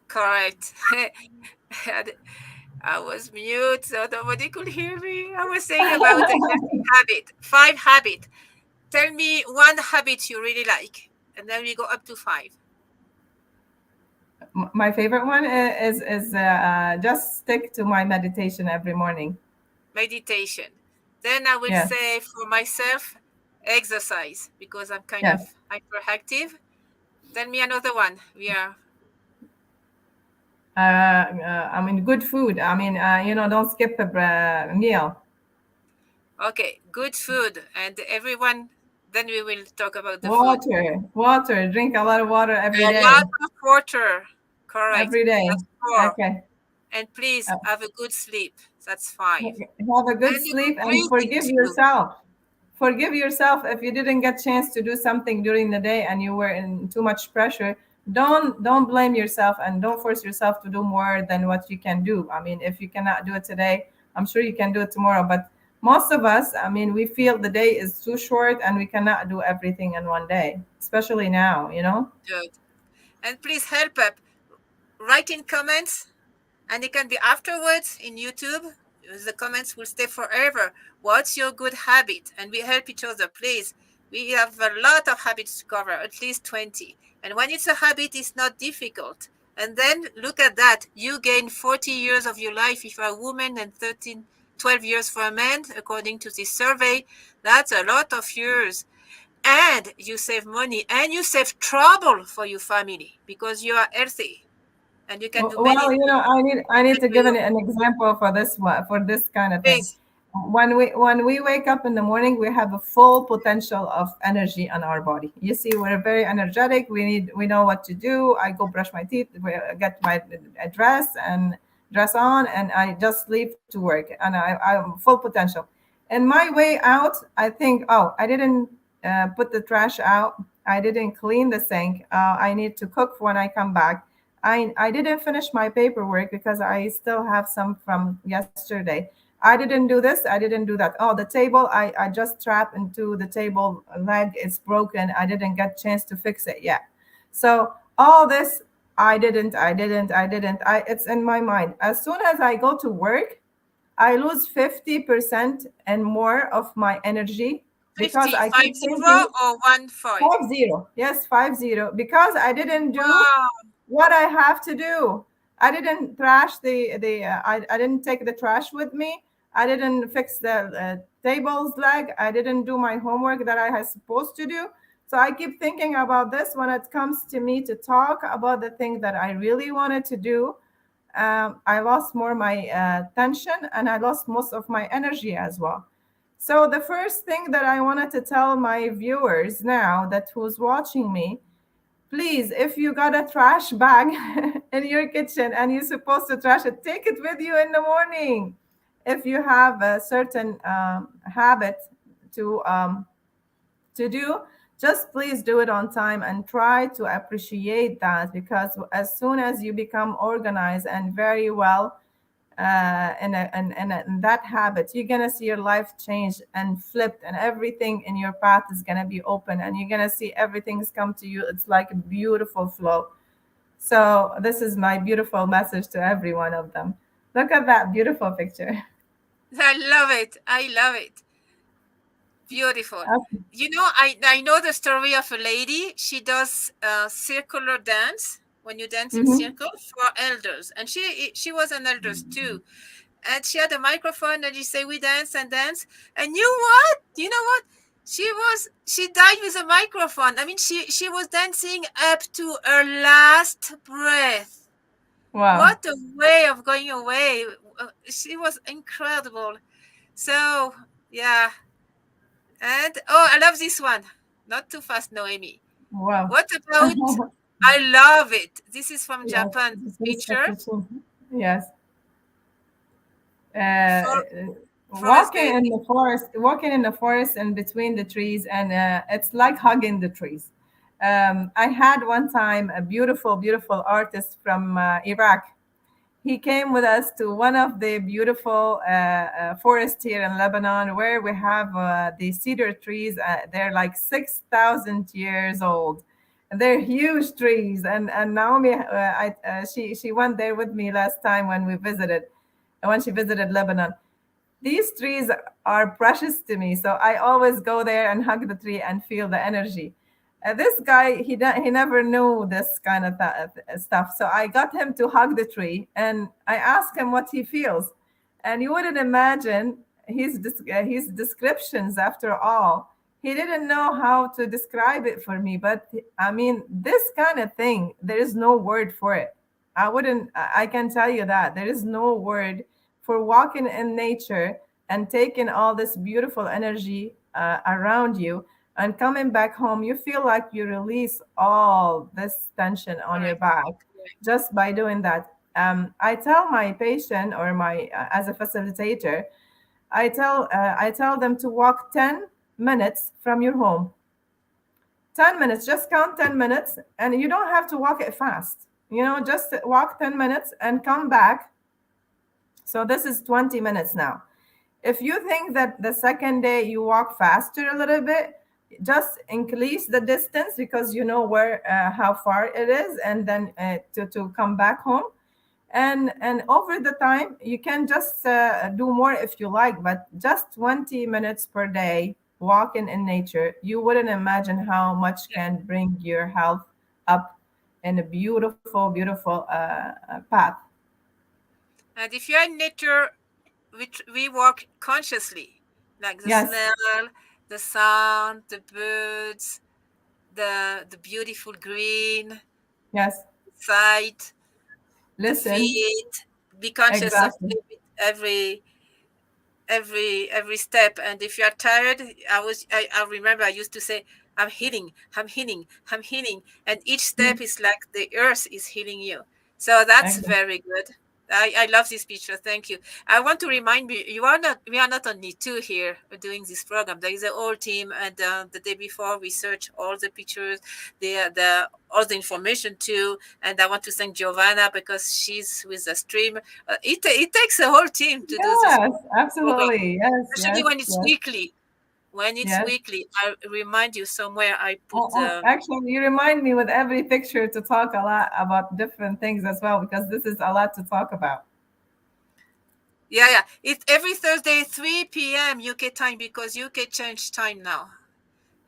Correct. And I was mute, so nobody could hear me. I was saying about the healthy habit, 5 habit. Tell me one habit you really like, and then we go up to 5. My favorite one is just stick to my meditation every morning. Meditation. Then I will Yes, say for myself, exercise because I'm kind of yes. hyperactive. Tell me another one. We are I mean, good food. I mean, don't skip a meal. okay. Good food, and everyone. Then we will talk about the food. Water, water. Drink a lot of water every A lot day. of water. Correct. Every day. That's 4. Okay. And please Uh, have a good sleep. That's 5. have a good And a good sleep and breathing forgive too. yourself. Forgive yourself if you didn't get chance to do something during the day and you were in too much pressure. Don't blame yourself and don't force yourself to do more than what you can do. I mean, if you cannot do it today, I'm sure you can do it tomorrow. But most of us, I mean, we feel the day is too short and we cannot do everything in one day, especially now, you know? Good. And please help up. Write in comments, and it can be afterwards in YouTube. The comments will stay forever. What's your good habit? And we help each other, please. We have a lot of habits to cover, at least 20. And when it's a habit, it's not difficult. And then look at that. You gain 40 years of your life if you're a woman and 12 years for a man, according to this survey. That's a lot of years. And you save money and you save trouble for your family because you are healthy and you can do many Well, things. I need And to for give you, an example for this one, for this kind of thing. please, When we wake up in the morning, we have a full potential of energy on our body. You see, we're very energetic. We know what to do. I go brush my teeth, get my dress and dress on, and I just leave to work. And I'm full potential. And my way out, I think, oh, I didn't put the trash out. I didn't clean the sink. I need to cook when I come back. I didn't finish my paperwork because I still have some from yesterday. I didn't do this. I didn't do that. Oh, the table, I just trapped into the table leg. It's broken. I didn't get chance to fix it yet. So all this, it's in my mind. As soon as I go to work, I lose 50% and more of my energy because 50, I five keep zero thinking or 1 5. 50. Yes, 50. Because I didn't do Wow, what I have to do. I didn't trash I didn't take the trash with me. I didn't fix the table's leg. I didn't do my homework that I was supposed to do. So I keep thinking about this when it comes to me to talk about the thing that I really wanted to do. I lost more my tension and I lost most of my energy as well. So the first thing that I wanted to tell my viewers now that who's watching me, please, if you got a trash bag in your kitchen and you're supposed to trash it, take it with you in the morning. If you have a certain habit to do, just please do it on time and try to appreciate that, because as soon as you become organized and very well in that habit, you're gonna see your life change and flipped, and everything in your path is gonna be open, and you're gonna see everything's come to you. It's like a beautiful flow. So this is my beautiful message to every one of them. Look at that beautiful picture. I love it. I love it. Beautiful. Okay. I know the story of a lady. She does circular dance when you dance in Mm-hmm. circle for elders, and she was an elder too. And she had a microphone, and she say we dance and dance. And you know what? She died with a microphone. I mean, she was dancing up to her last breath. Wow. What a way of going away. She was incredible. So, yeah. And oh, I love this one. Not too fast, Noemi. Wow. What about? I love it. This is from Yes, Japan. this This is such picture a cool. Yes. for forest Walking in bathing. the forest, walking in the forest and between the trees, and it's like hugging the trees. I had one time a beautiful, beautiful artist from Iraq. He came with us to one of the beautiful forests here in Lebanon, where we have the cedar trees. They're like 6,000 years old. They're huge trees, and Naomi, she went there with me last time when we visited, when she visited Lebanon. These trees are precious to me, so I always go there and hug the tree and feel the energy. This guy, he never knew this kind of stuff, so I got him to hug the tree, and I asked him what he feels, and you wouldn't imagine his descriptions. After all, he didn't know how to describe it for me, but I mean, this kind of thing, there is no word for it. I wouldn't. I can tell you that there is no word for walking in nature and taking all this beautiful energy around you and coming back home. You feel like you release all this tension on your Correct. back Correct. just by doing that. I tell my patient, or my as a facilitator, I tell them to walk 10 minutes from your home. 10 minutes, just count 10 minutes, and you don't have to walk it fast. Just walk 10 minutes and come back. So this is 20 minutes now. If you think that the second day you walk faster a little bit, just increase the distance, because you know where how far it is, and then to come back home. And over the time you can just do more if you like, but just 20 minutes per day walking in nature, you wouldn't imagine how much Yeah. can bring your health up in a beautiful, beautiful path. And if you're in nature, we walk consciously, like the Yes, smell, the sound, the birds, the beautiful green, yes, sight, the listen, feet. Be conscious of exactly. every step. And if you are tired, I remember I used to say, I'm healing, I'm healing, I'm healing, and each step is like the earth is healing you. So that's Exactly. very good. I love this picture. Thank you. I want to remind you, we are not only two here doing this program. There is a whole team, and the day before we search all the pictures, the all the information too. And I want to thank Giovanna because she's with the stream. It takes a whole team to do this Yes, program, absolutely. Yes, especially yes, when it's yes, weekly. When it's yes. weekly, I remind you somewhere I put Actually, you remind me with every picture to talk a lot about different things as well, because this is a lot to talk about. yeah, yeah. It's every Thursday, 3 p.m. UK time because UK changed time now.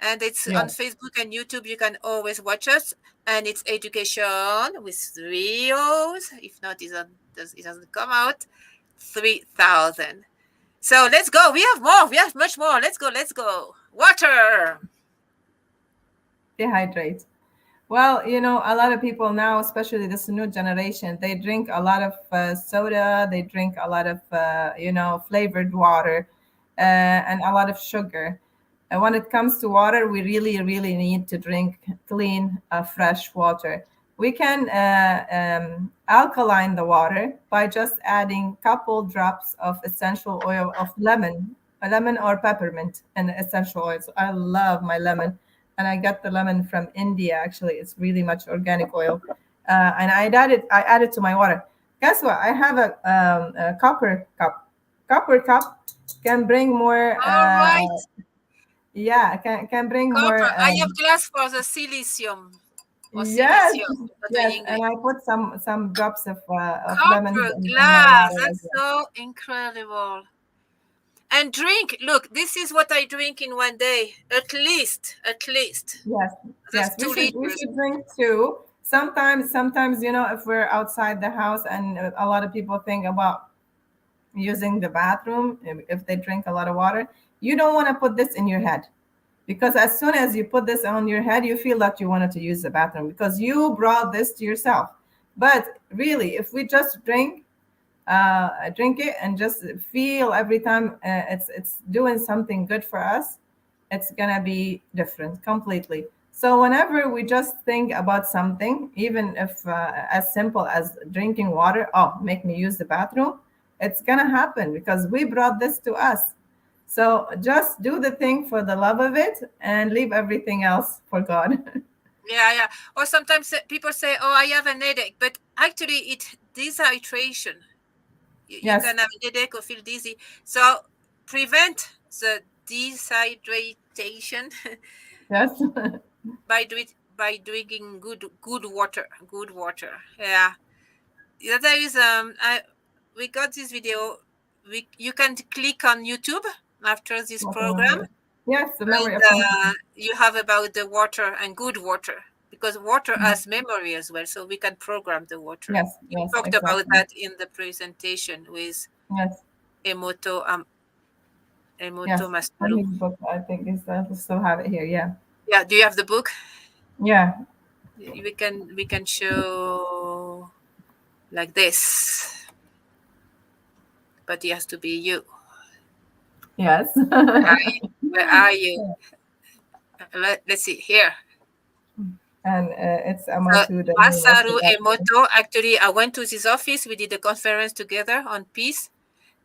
And it's on Yeah, Facebook and YouTube. You can always watch us. And it's education with three O's. If not, it doesn't come out. 3,000. So let's go. We have more. We have much more. Let's go. Let's go. Water. dehydrate. Well, a lot of people now, especially this new generation, they drink a lot of soda, they drink a lot of, flavored water, and a lot of sugar. And when it comes to water, we really, really need to drink clean, fresh water. We can alkaline the water by just adding couple drops of essential oil of lemon, a lemon or peppermint, and essential oils. I love my lemon, and I got the lemon from India. Actually, it's really much organic oil, and I added to my water. Guess what? I have a copper cup. Copper cup can bring more. All right. Yeah, can bring more. Copper. I have glass for the silicium or Yes, silicium, not in yes, English. and I put some drops of lemons Copper in my glass. water as That's well. so incredible. And drink. Look, this is what I drink in one day. At least. At least. Yes, That's yes, we two should we liters. should drink too. Sometimes if we're outside the house, and a lot of people think about using the bathroom, if they drink a lot of water, you don't want to put this in your head, because as soon as you put this on your head, you feel like you wanted to use the bathroom because you brought this to yourself. But really, if we just drink it and just feel every time it's doing something good for us, it's gonna be different completely. So whenever we just think about something, even if as simple as drinking water, oh, make me use the bathroom, it's gonna happen because we brought this to us. So just do the thing for the love of it and leave everything else for God. Yeah, yeah. Or sometimes people say, "Oh, I have an headache," but actually, it's dehydration. You Yes, can have a headache or feel dizzy. So prevent the dehydration yes, by drinking good water. Good water. Yeah. Yeah, there is we got this video. You can click on YouTube after this water program, memory. Yes, the and memory of consciousness. you have about the water and good water, because water Mhm. has memory as well, so we can program the water. Yes, You yes, talked about exactly. that in the presentation with Yes, Emoto Emoto yes. Masaru. And his book, I think, is still have it here. Yeah, Yeah, do you have the book? yeah, We can show like this, but it has to be you. yes. Where are you? Let's see here. And it's So Amatu, the name of the Masaru author. Emoto, actually, I went to his office. We did a conference together on peace.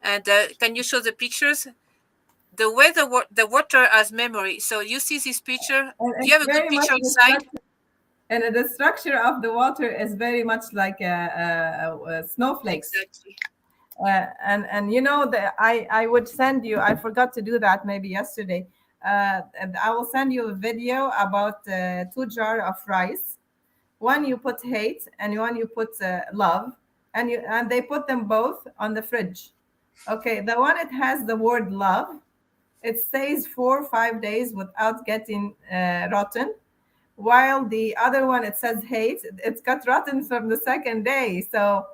And can you show the pictures? The way the water has memory. So you see this picture. And Do you it's have a good very much picture the inside? structure, and the structure of the water is very much like snowflakes. Exactly. And you know that I would send you. I forgot to do that maybe yesterday. And I will send you a video about 2 jar of rice. One you put hate, and one you put love, and they put them both on the fridge. Okay, the one it has the word love, it stays 4 or 5 days without getting rotten, while the other one it says hate, it's got rotten from the second day. So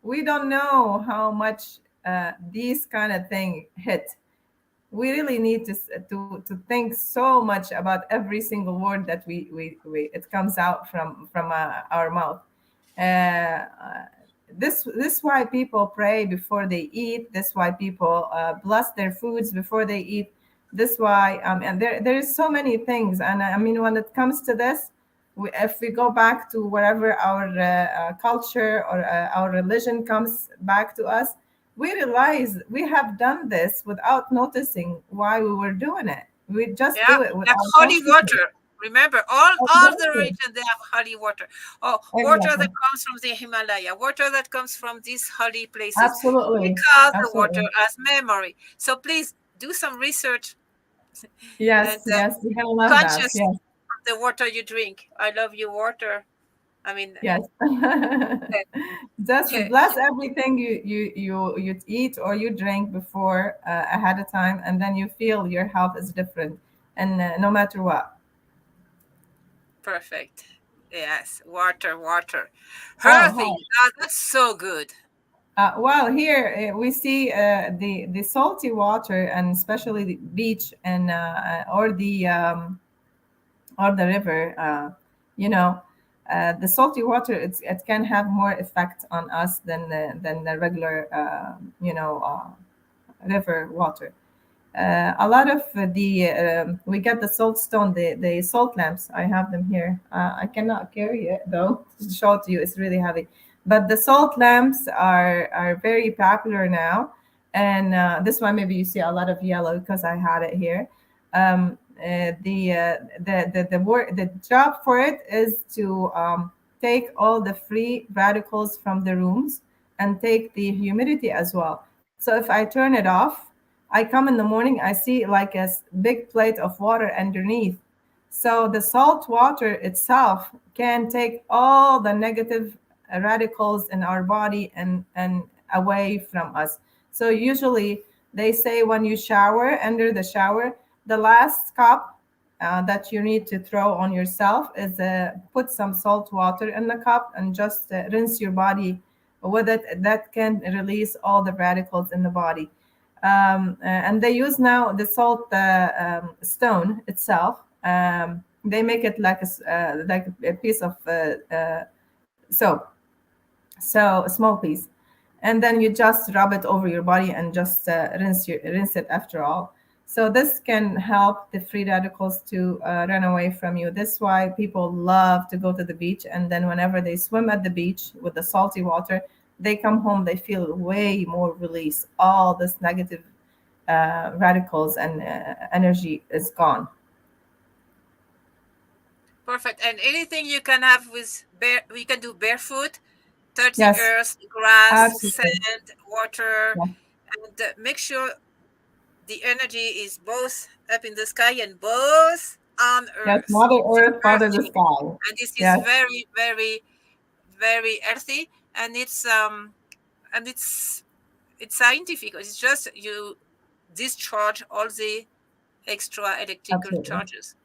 we don't know how much these kind of thing hit. We really need to think so much about every single word that we it comes out from our mouth. uh, this why people pray before they eat. This why people bless their foods before they eat. This why and there is so many things. And I mean, when it comes to this, if we go back to wherever our culture or our religion comes back to us, we realize we have done this without noticing why we were doing it. We just Yeah, do it they have without holy consciousness. water. Remember, all the Exactly. regions they have holy water. Oh, water Exactly. that comes from the Himalaya, water that comes from these holy places, Absolutely. because the water Absolutely. has memory. So please do some research and Yes, yes, you're gonna love that. conscious Yes, of the water you drink. I love you, water. I mean, yes. Just bless everything you eat or you drink before ahead of time, and then you feel your health is different, and no matter what. perfect. Yes, water, water. Oh, Healthy. hi. That's so good. Well, here we see the salty water, and especially the beach and or the river. You know, the salty water, it can have more effect on us than the regular river water. A lot of the we get the salt stone, the salt lamps. I have them here. I cannot carry it though to show it to you. It's really heavy. But the salt lamps are very popular now, and this one maybe you see a lot of yellow because I had it here. The job for it is to take all the free radicals from the rooms and take the humidity as well. So if I turn it off, I come in the morning, I see like a big plate of water underneath. So the salt water itself can take all the negative radicals in our body and away from us. So usually they say when you shower, under the shower, the last cup that you need to throw on yourself is put some salt water in the cup and just rinse your body with it. That can release all the radicals in the body. And they use now the salt stone itself. They make it like a piece of soap, so a small piece, and then you just rub it over your body and just rinse it after all. So this can help the free radicals to run away from you. That's why people love to go to the beach, and then whenever they swim at the beach with the salty water, they come home, they feel way more release. All this negative radicals and energy is gone. Perfect. And anything you can have with we can do barefoot, touch the Yes, earth, grass, absolutely. sand, water, Yeah. and make sure the energy is both up in the sky and both on Yes, earth. Mother This is Earth, Father the earthy, Sky. and this is Yes, very, very, very earthy, and it's scientific. It's just you discharge all the extra electrical absolutely. charges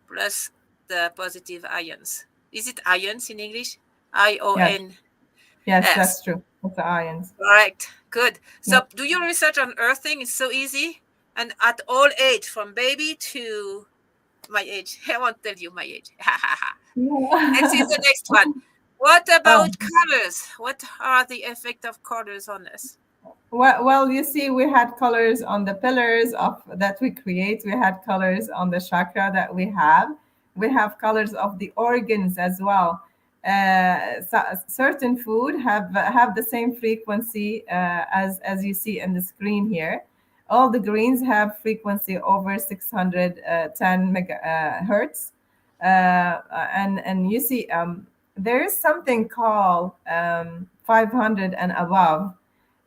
plus the positive ions. Is it ions in English? Yes, ION. yes, Yes, that's true. It's the ions. correct. Good. Yeah. So, do your research on earthing. It's so easy, and at all age, from baby to my age. I won't tell you my age. Let's see Yeah. the next one. What Oh, about colors? What are the effect of colors on us? well, you see, we had colors on the pillars of that we create. We had colors on the chakra that we have. We have colors of the organs as well. Certain food have the same frequency as you see in the screen here. All the greens have frequency over 610 hertz, and you see there is something called 500 and above.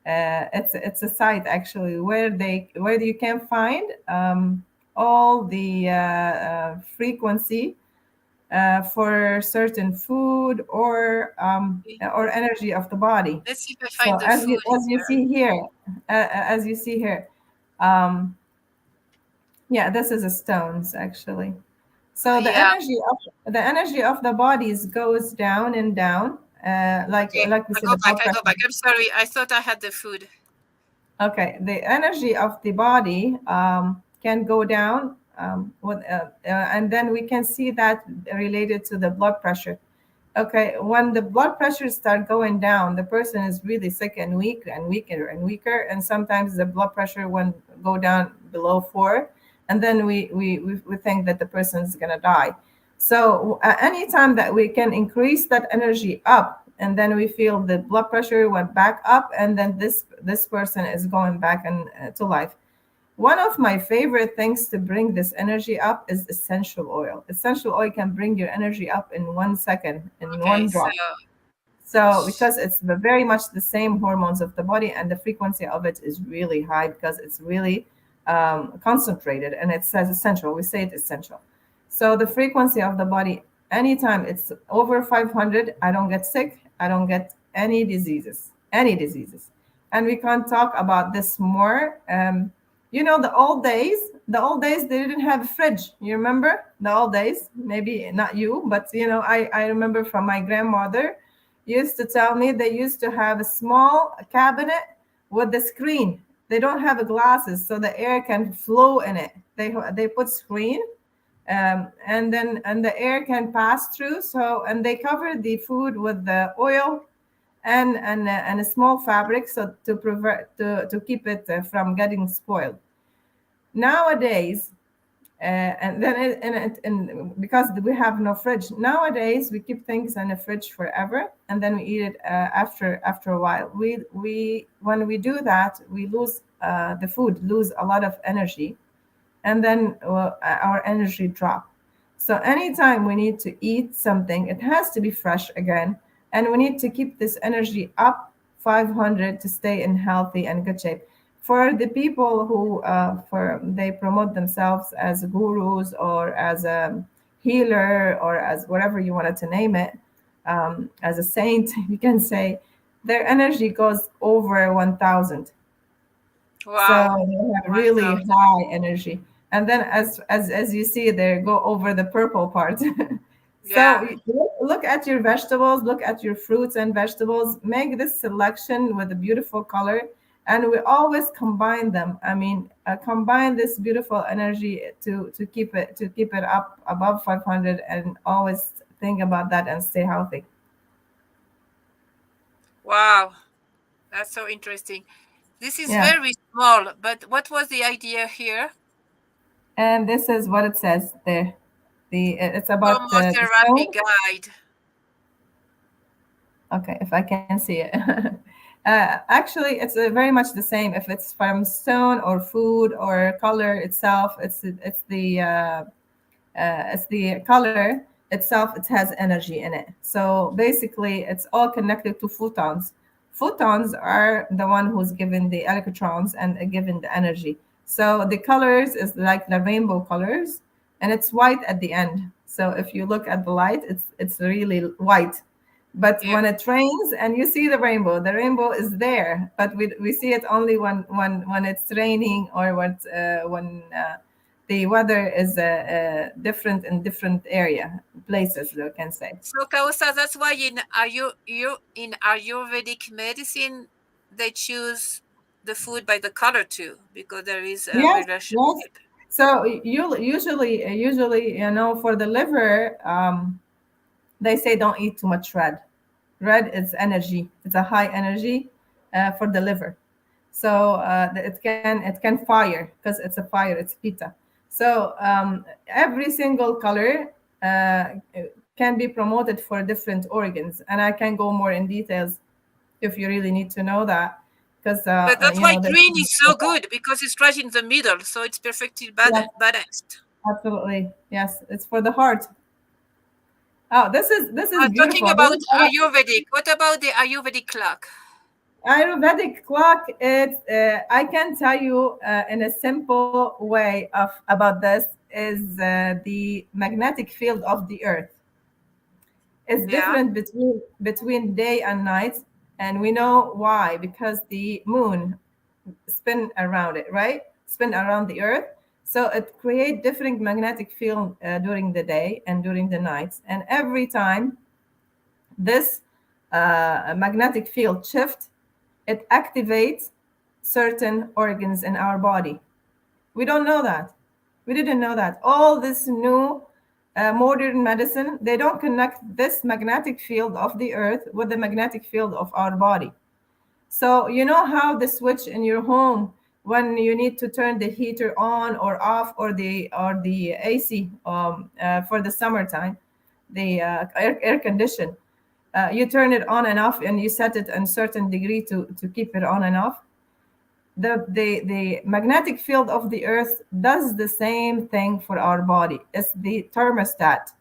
It's a site actually where you can find all the frequency for certain food Okay. or energy of the body. Let's see if I So find the food as you here. see here, as you see here, um, yeah, this is a stones actually. So Yeah. the energy of the bodies goes down and down, Okay. like we I said, go the back. blood I go back. pressure. I'm sorry. I thought I had the food. Okay, the energy of the body can go down, and then we can see that related to the blood pressure. Okay, when the blood pressure start going down, the person is really sick and weak and weaker and weaker, and sometimes the blood pressure when go down below 4, and then we think that the person is gonna die. So anytime that we can increase that energy up, and then we feel the blood pressure went back up, and then this person is going back to life. One of my favorite things to bring this energy up is essential oil. Essential oil can bring your energy up in 1 second, in Okay. one So, drop. So because it's very much the same hormones of the body, and the frequency of it is really high because it's really concentrated, and it says essential. We say it essential. So the frequency of the body, anytime it's over 500, I don't get sick. I don't get any diseases, any diseases. And we can talk about this more. The old days, they didn't have a fridge. You remember the old days? Maybe not you, but I remember from my grandmother used to tell me they used to have a small cabinet with the screen. They don't have glasses, so the air can flow in it. They put screen, and the air can pass through. So and they cover the food with the oil and a small fabric, so to prevent to keep it from getting spoiled. Nowadays, and because we have no fridge nowadays, we keep things in a fridge forever, and then we eat it after a while. We When we do that, we lose the food lose a lot of energy, and then our energy drop. So anytime we need to eat something, it has to be fresh again, and we need to keep this energy up 500 to stay in healthy and good shape. For the people who for they promote themselves as gurus or as a healer or as whatever you wanted to name it, as a saint, you can say their energy goes over 1000. wow. So they have really 1,000. high energy. And then as you see, they go over the purple part. So Yeah. look at your vegetables, look at your fruits and vegetables, make this selection with a beautiful color, and we always combine them. I mean, combine this beautiful energy to keep it up above 500, and always think about that and stay healthy. Wow. That's so interesting. This is Yeah. very small, but what was the idea here? And this is what it says there. It's about the Chromotherapy stone. guide. Okay, if I can see it. Actually, it's very much the same. If it's from stone or food or color itself, it's the color itself. It has energy in it. So basically it's all connected to photons. Photons are the one who's given the electrons and given the energy. So the colors is like the rainbow colors, and it's white at the end. So if you look at the light, it's really white. But Yeah. when it rains and you see the rainbow is there, but we see it only when it's raining, or when the weather is different in different places, we can say. So Kausa, that's why in Ayurvedic medicine they choose the food by the color too, because there is a Yes, yes. relationship. So you usually, for the liver, they say don't eat too much red. Red is energy. It's a high energy for the liver. So it can fire, because it's a fire. It's pita. So every single color can be promoted for different organs, and I can go more in details if you really need to know that, because But that's why there's green is so good because it's right in the middle, so it's perfectly yes, balanced. absolutely, yes, it's for the heart. Oh, this is Talking beautiful. about Ayurvedic, what about the Ayurvedic clock? Ayurvedic clock. I can tell you in a simple way of about this is the magnetic field of the earth is Yeah. different between day and night, and we know why, because the moon spin around it, right? Spin around the earth, so it create different magnetic field during the day and during the nights, and every time this magnetic field shift, it activates certain organs in our body. We don't know that. We didn't know that. All this new modern medicine, they don't connect this magnetic field of the earth with the magnetic field of our body. So you know how the switch in your home, when you need to turn the heater on or off, or the AC for the summertime, the air condition, you turn it on and off, and you set it in certain degree to keep it on and off. The magnetic field of the earth does the same thing for our body. It's the thermostat.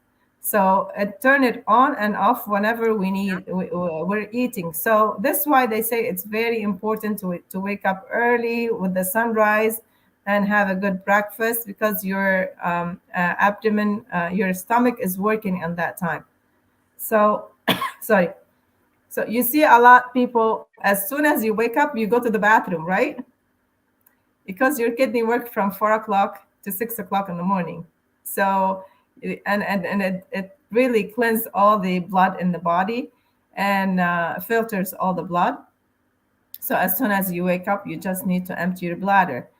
So it turn it on and off whenever we're eating. So that's why they say it's very important to wake up early with the sunrise and have a good breakfast, because your abdomen, your stomach is working at that time. So sorry. So you see a lot people, as soon as you wake up, you go to the bathroom, right? Because your kidney work from 4 o'clock to 6 o'clock in the morning. So, and it really cleans all the blood in the body, and filters all the blood. So as soon as you wake up, you just need to empty your bladder.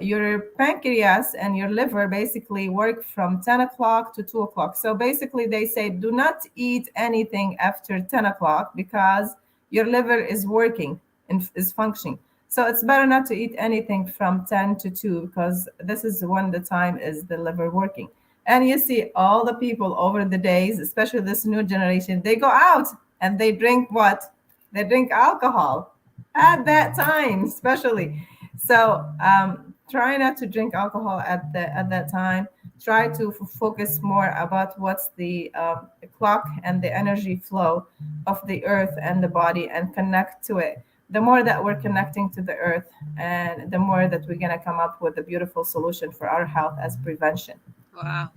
Your pancreas and your liver basically work from 10 o'clock to 2 o'clock. So basically, they say do not eat anything after 10 o'clock, because your liver is working and is functioning. So it's better not to eat anything from 10 to 2, because this is when the time is the liver working. And you see all the people over the days, especially this new generation, they go out and they drink what? They drink alcohol at that time, especially. So try not to drink alcohol at that time. Try to focus more about what's the clock and the energy flow of the earth and the body, and connect to it. The more that we're connecting to the earth, and the more that we're gonna come up with a beautiful solution for our health as prevention. Wow.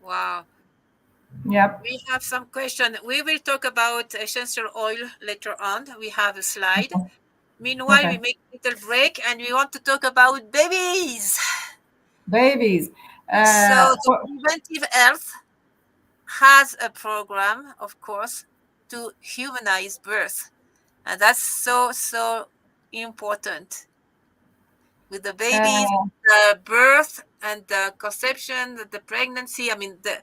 Wow. Yep. We have some question. We will talk about essential oil later on. We have a slide. Meanwhile, we Okay. make a little break and we want to talk about babies. Babies. So the For Preventive Health has a program, of course, to humanize birth. And that's so, so important with the babies, uh, the birth and the conception, the pregnancy. I mean, the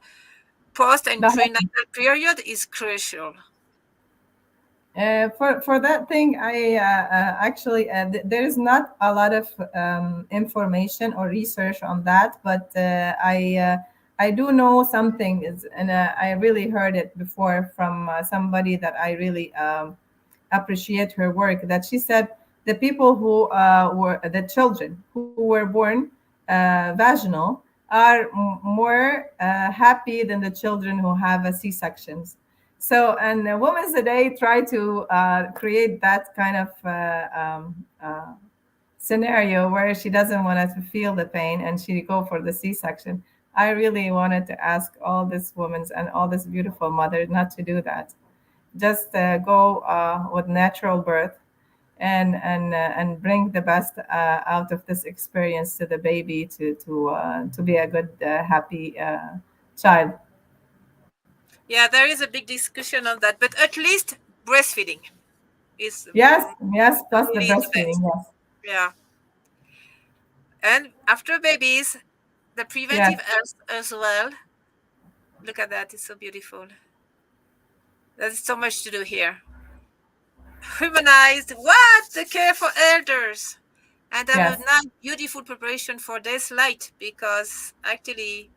post and the prenatal period is crucial. For that thing, I actually there is not a lot of information or research on that, but I do know something is, and I really heard it before from somebody that I really appreciate her work. That she said the people who were the children who were born vaginal are more happy than the children who have a C-sections. So, and Women's Day try to create that kind of scenario where she doesn't want to feel the pain and she go for the C-section. I really wanted to ask all these women and all this beautiful mother not to do that. Just go with natural birth and bring the best out of this experience to the baby to be a good happy child. Yeah, there is a big discussion on that, but at least breastfeeding is Yes, yes, plus the really the breastfeeding. best. Yes, Yeah. And after babies, the yes. preventive health as well. Look at that, it's so beautiful. There's so much to do here. Humanized, what? The care for elders. And have a Yes. nice, beautiful preparation for this light because actually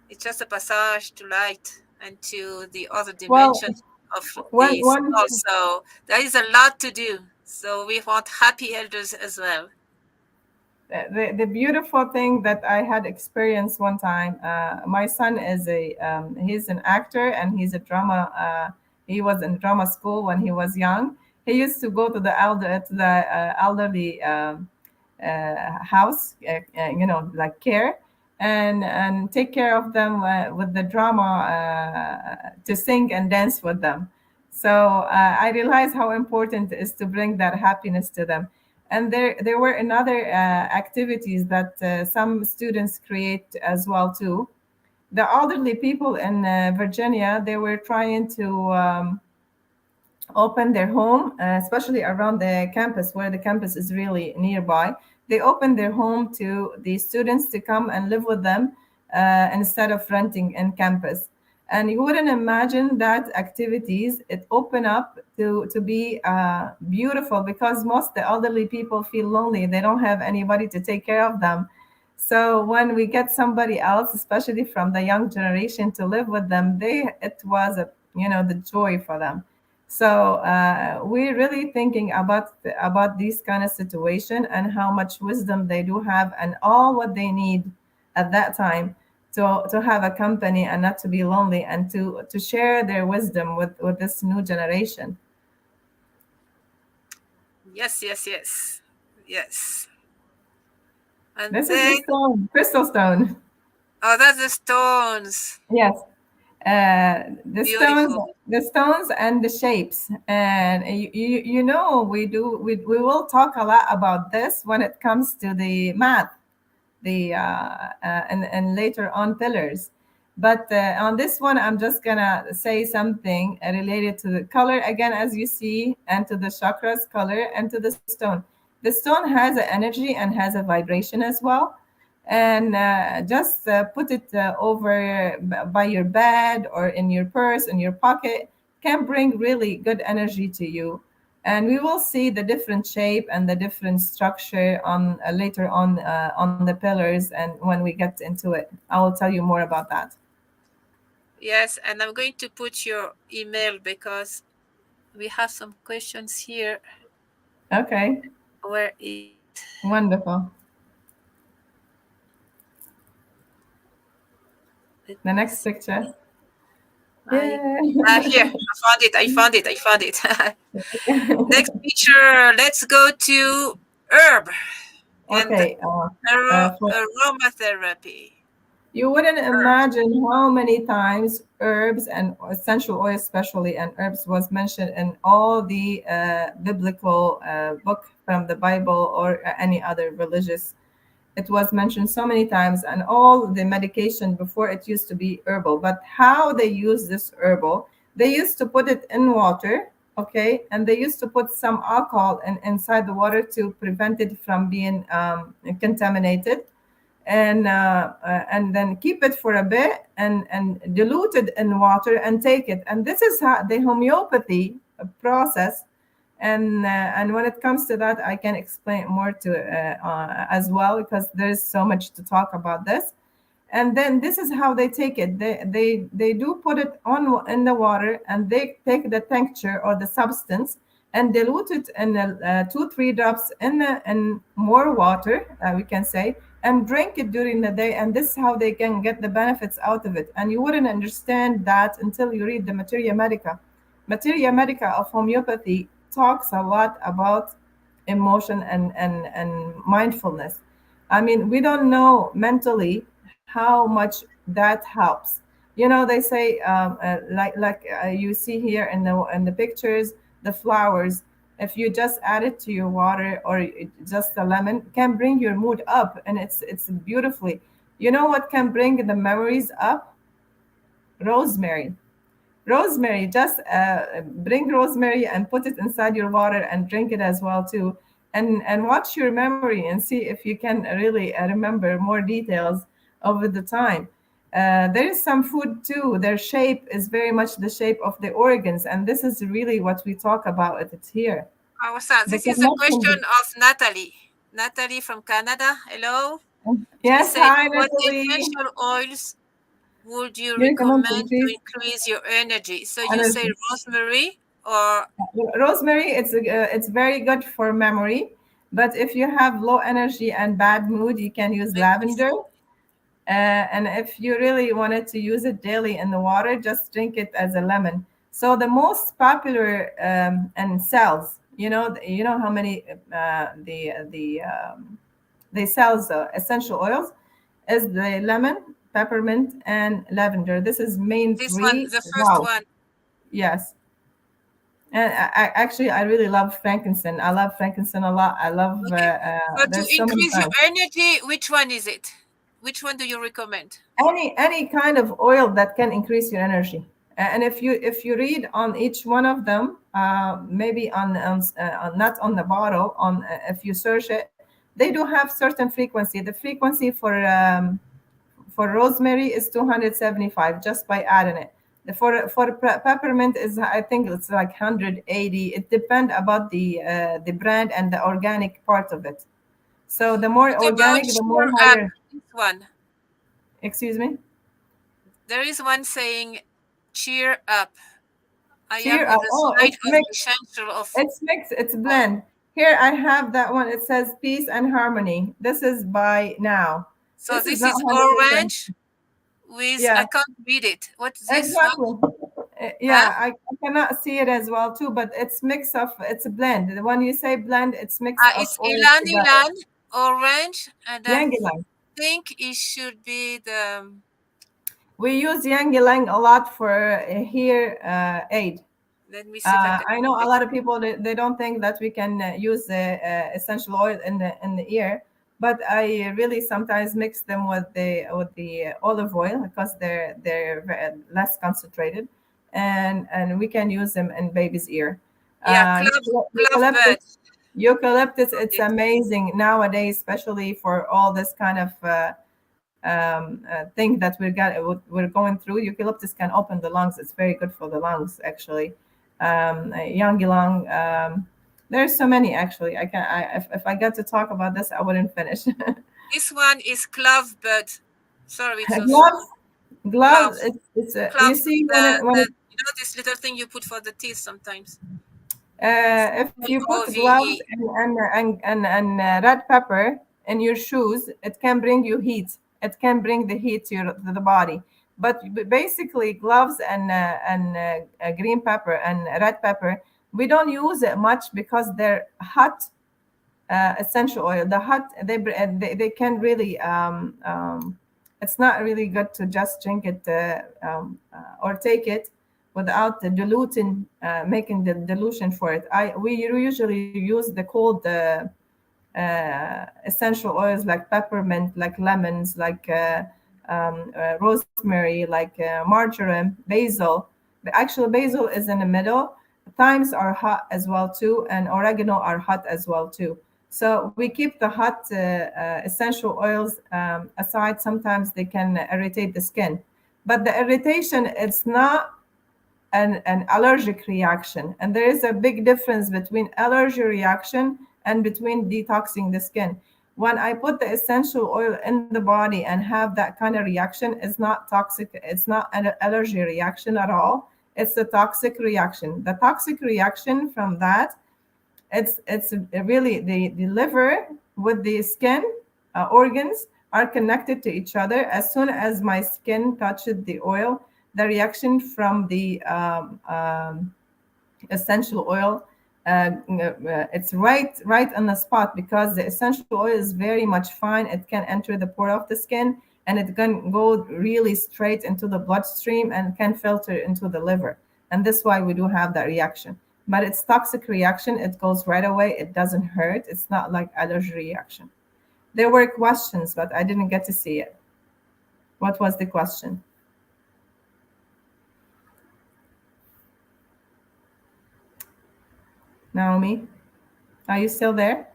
it's just a passage to light and to the other Well, dimension of one this. one Also, there is a lot to do. So we want happy elders as well. the beautiful thing that I had experienced one time. My son is a he's an actor and he's a drama. He was in drama school when he was young. He used to go to the elderly house, like care, and take care of them with the drama to sing and dance with them. So I realized how important it is to bring that happiness to them. And there were another activities that some students create as well too. The elderly people in Virginia, they were trying to open their home, especially around the campus where the campus is really nearby. They open their home to the students to come and live with them instead of renting in campus. And you wouldn't imagine that activities it open up to be beautiful because most the elderly people feel lonely. They don't have anybody to take care of them. So when we get somebody else, especially from the young generation, to live with them, they it was a the joy for them. So we're really thinking about these kind of situation and how much wisdom they do have and all what they need at that time to have a company and not to be lonely and to share their wisdom with this new generation. Yes, yes, yes. Yes. And This is the then, stone, crystal stone. oh, that's the stones. Yes, the stones, Beautiful. and the shapes. And we will talk a lot about this when it comes to the math, the and later on pillars. But on this one, I'm just gonna say something related to the color again, as you see, and to the chakras color and to the stone. The stone has an energy and has a vibration as well. And just put it over by your bed or in your purse, in your pocket, can bring really good energy to you. And we will see the different shape and the different structure on later on the pillars, and when we get into it I will tell you more about that. Yes, and I'm going to put your email because we have some questions here. Okay, Where is it? wonderful. Let The me next see. picture. I Yeah. Here. I found it. I found it. I found it. Next picture. Let's go to herb and Okay, for aromatherapy. you wouldn't Herb. imagine how many times herbs and essential oils, especially, and herbs was mentioned in all the biblical book from the Bible or any other religious. It was mentioned so many times, and all the medication before it used to be herbal. But how they use this herbal, they used to put it in water, okay, and they used to put some alcohol inside the water to prevent it from being contaminated and then keep it for a bit and dilute it in water and take it. And this is how the homeopathy, process. And when it comes to that, I can explain more to as well, because there's so much to talk about this. And then this is how they take it. They do put it on in the water, and they take the tincture or the substance and dilute it in 2 3 drops in more water, we can say, and drink it during the day. And this is how they can get the benefits out of it. And you wouldn't understand that until you read the Materia Medica. Materia Medica of homeopathy talks a lot about emotion and mindfulness. I mean, we don't know mentally how much that helps. You know, they say like you see here in the pictures, the flowers. If you just add it to your water, or just a lemon, can bring your mood up, and it's beautifully. You know what can bring the memories up? Rosemary. Rosemary, just bring rosemary and put it inside your water and drink it as well too. And watch your memory and see if you can really remember more details over the time. There is some food too. Their shape is very much the shape of the organs, and this is really what we talk about. It's here. Awesome. The This is a question connection. of Natalie. Natalie from Canada. Hello. She Yes, said, hi what Natalie. essential oils would you You're recommend commenting, to please. increase your energy? So you say Energy. rosemary or Rosemary, it's very good for memory, but if you have low energy and bad mood, you can use let me lavender. see. And if you really wanted to use it daily in the water, just drink it as a lemon. So the most popular and sells, you know how many they sells essential oils is the lemon, peppermint, and lavender. This is main This one, three. the first Wow. one. Yes. And actually, I really love frankincense. I love frankincense a lot. I love. Okay. So to There's so many increase your kinds. energy, which one is it? Which one do you recommend? Any kind of oil that can increase your energy. And if you read on each one of them, maybe not on the bottle, on if you search it, they do have certain frequency. The frequency for rosemary is 275 just by adding it. For peppermint is, I think it's like 180. It depends about the brand and the organic part of it. So the more What about organic, the more cheer up? higher. This one. Excuse me. There is one saying cheer up. I am Cheer with up. a Oh, side it's of mixed. essential of It's mixed. It's oil. blend. Here I have that one. It says peace and harmony. This is by now. So This is this not is 100%. orange with, Yeah, I can't read it. What's this one? exactly. Huh? Yeah, I cannot see it as well too, but it's mix of, it's a blend. When you say blend, it's mix of It's oils Ilan together. Ilan, orange, and I Yang Ylang. think it should be the, We use Yang Ylang a lot for here aid. let me see if I can I know find a it. lot of people, they don't think that we can use the essential oil in the ear, but I really sometimes mix them with the olive oil, because they're less concentrated, and we can use them in baby's ear. Yeah, clove Eucalyptus, bird. eucalyptus, Found it's it. amazing nowadays, especially for all this kind of thing that we're going through. Eucalyptus can open the lungs. It's very good for the lungs, actually. Young ylang. There's so many actually. If I got to talk about this, I wouldn't finish. This one is clove bird. Sorry, it's so gloves, small. gloves. Clove. It's you Clove. see The this little thing you put for the teeth sometimes. if you put gloves Clove. and red pepper in your shoes, it can bring you heat. It can bring the heat to the body. But basically, gloves and green pepper and red pepper, we don't use it much because they're hot essential oil. The hot, they can really it's not really good to just drink it or take it without the diluting, making the dilution for it. I We usually use the cold essential oils like peppermint, like lemons, like rosemary, like marjoram, basil. The actual basil is in the middle. Thymes are hot as well too, and oregano are hot as well too. So we keep the hot essential oils aside. Sometimes they can irritate the skin, but the irritation, it's not an allergic reaction. And there is a big difference between allergy reaction and between detoxing the skin. When I put the essential oil in the body and have that kind of reaction, it's not toxic, it's not an allergy reaction at all. It's a toxic reaction. The toxic reaction from that, it's really the liver with the skin organs are connected to each other. As soon as my skin touches the oil, the reaction from the essential oil, it's right on the spot, because the essential oil is very much fine. It can enter the pore of the skin, and it can go really straight into the bloodstream and can filter into the liver. And that's why we do have that reaction. But it's toxic reaction. It goes right away. It doesn't hurt. It's not like allergy reaction. There were questions, but I didn't get to see it. What was the question, Naomi? Are you still there?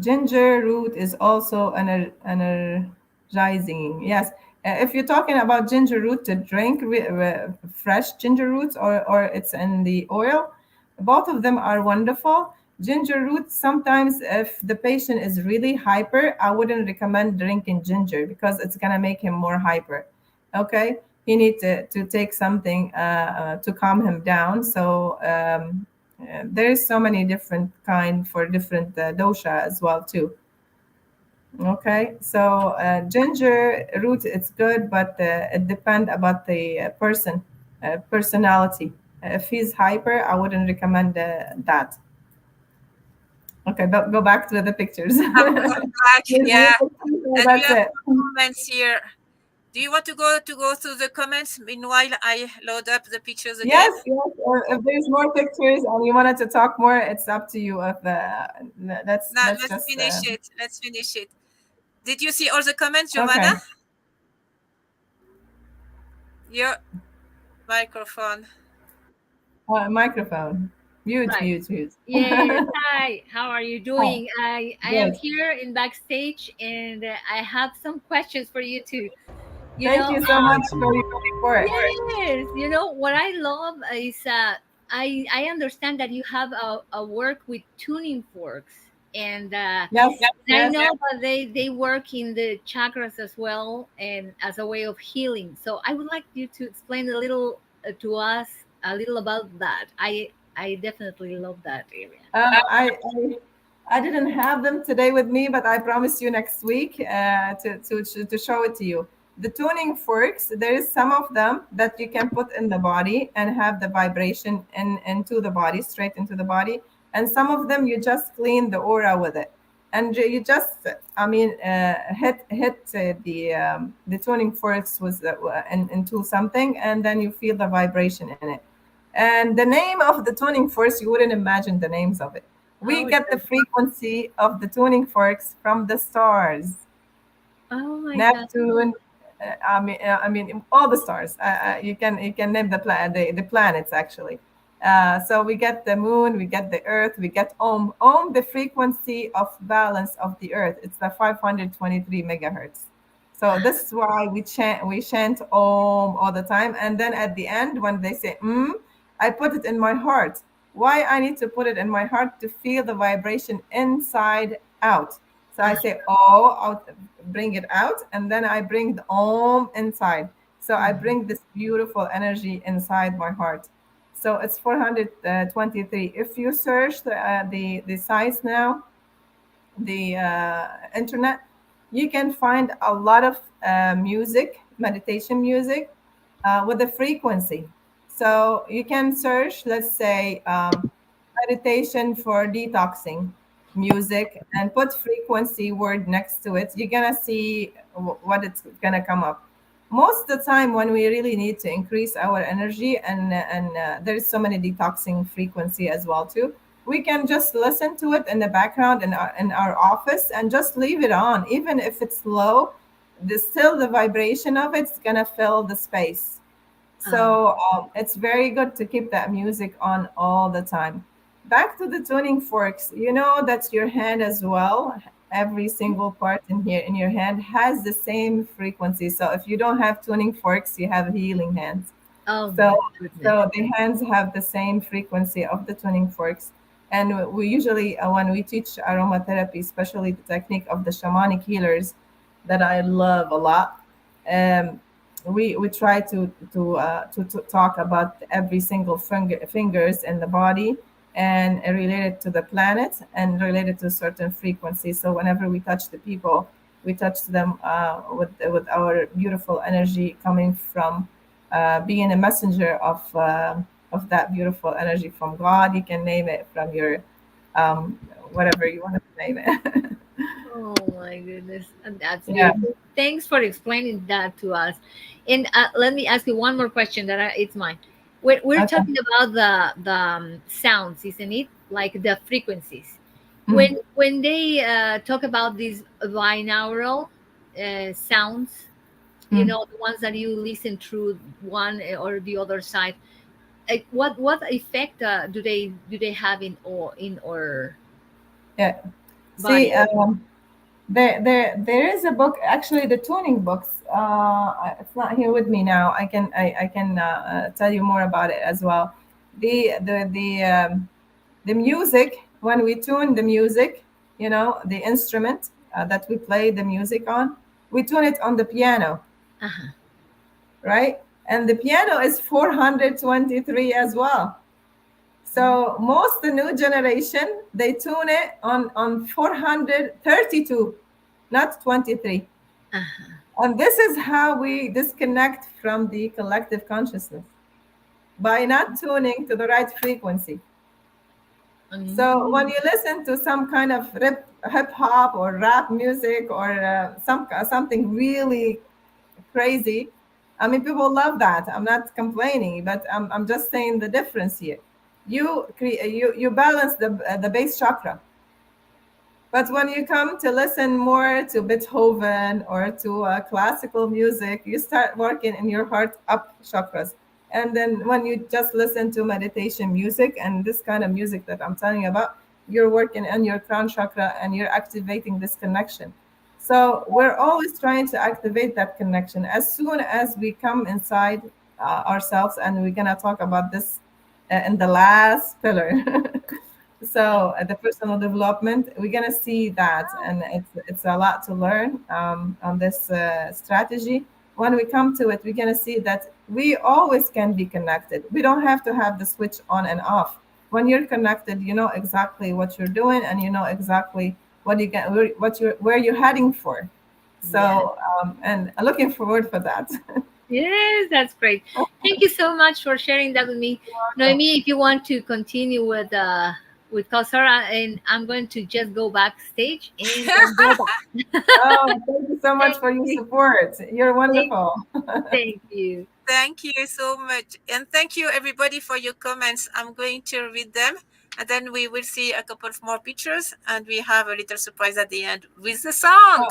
Ginger root is also energizing. Yes. If you're talking about ginger root to drink, fresh ginger roots, or it's in the oil, both of them are wonderful. Ginger root, sometimes if the patient is really hyper, I wouldn't recommend drinking ginger because it's going to make him more hyper. Okay. He needs to take something to calm him down. So there's so many different kind for different dosha as well too. Okay, so ginger root, it's good, but it depend about the person personality. If he's hyper, I wouldn't recommend that. Okay, but go back to the pictures. I'm going back. There's no Yeah. pictures, so And we that's have it. some comments here. Do you want to go through the comments? Meanwhile, I load up the pictures again. Yes, yes. If there's more pictures and you wanted to talk more, it's up to you. If Now let's let's just finish it. Let's finish it. Did you see all the comments, Giovanna? okay. Your microphone. Microphone. Mute, Right. mute, mute. Yes. Hi. How are you Oh, doing? I am good. here in backstage, and I have some questions for you too. You Thank know, you so much for your report. yes. What I love is I understand that you have a work with tuning forks, and Yes, I yes. know that they work in the chakras as well, and as a way of healing. So I would like you to explain a little to us a little about that. I definitely love that area. I didn't have them today with me, but I promise you next week to show it to you. The tuning forks, there is some of them that you can put in the body and have the vibration into the body, straight into the body. And some of them you just clean the aura with it. And you just, I mean, hit the tuning forks with into something, and then you feel the vibration in it. And the name of the tuning forks, you wouldn't imagine the names of it. We Oh, get the frequency of the tuning forks from the stars. oh my God. Neptune. I mean, all the stars. You can name the planets actually. So we get the moon, we get the Earth, we get Om. Om, the frequency of balance of the Earth. It's the 523 megahertz. So this is why we chant Om all the time. And then at the end, when they say I put it in my heart. Why I need to put it in my heart? To feel the vibration inside out. So I say oh, out, bring it out, and then I bring the om inside. So I Mhm. bring this beautiful energy inside my heart. So it's 423. If you search the sites now, the internet, you can find a lot of music, meditation music, with the frequency. So you can search, let's say, meditation for detoxing music, and put frequency word next to it. You're gonna see what it's gonna come up. Most of the time, when we really need to increase our energy, and there's so many detoxing frequency as well too, we can just listen to it in the background in our office and just leave it on, even if it's low. Still the vibration of it's gonna fill the space. Uh, So it's very good to keep that music on all the time. Back to the tuning forks. You know, that's your hand as well. every single part in here in your hand has the same frequency. So if you don't have tuning forks, you have healing hands. Oh So, my goodness. so the hands have the same frequency of the tuning forks. And we usually, when we teach aromatherapy, especially the technique of the shamanic healers, that I love a lot, um, we try to talk about every single fingers in the body and relate it to the planet and relate it to certain frequencies. So whenever we touch the people, we touch them with our beautiful energy coming from being a messenger of that beautiful energy from God. You can name it from your um, whatever you want to name it. Oh my goodness, that's Yeah. beautiful. Thanks for explaining that to us. And let me ask you one more question it's mine. We're Okay. talking about the sounds, isn't it? Like the frequencies. Mhm. When they talk about these binaural sounds, Mhm. the ones that you listen through one or the other side, what effect do they have in our Yeah. See, body? there is a book, actually, the tuning books. It's not here with me now. I can tell you more about it as well. The music, when we tune the music, the instrument that we play the music on, we tune it on the piano, Uh-huh. right? And the piano is 423 as well. So most the new generation, they tune it on 432, not 23. Uh-huh. And this is how we disconnect from the collective consciousness, by not tuning to the right frequency. So when Mm. you listen to some kind of hip hop or rap music or something really crazy, I mean, people love that. I'm not complaining, but I'm just saying the difference here. You balance the base chakra, but when you come to listen more to Beethoven or to classical music, you start working in your heart up chakras. And then when you just listen to meditation music and this kind of music that I'm telling you about, you're working on your crown chakra and you're activating this connection. So we're always trying to activate that connection. As soon as we come inside ourselves, and we're gonna talk about this in the last pillar. So at the personal development, we're gonna see that, and it's a lot to learn on this strategy. When we come to it, we're gonna see that we always can be connected. We don't have to have the switch on and off. When you're connected, you know exactly what you're doing, and you know exactly what you get, where you're heading for. Yeah. So, and I'm looking forward for that. Yes, that's great. Thank you so much for sharing that with me. Noemi, if you want to continue with Kausara, and I'm going to just go backstage and then go back. Oh, thank you so much Thank for your you. support. You're Thank, wonderful. thank you. Thank you so much. And thank you, everybody, for your comments. I'm going to read them. And then we will see a couple of more pictures. And we have a little surprise at the end with the sound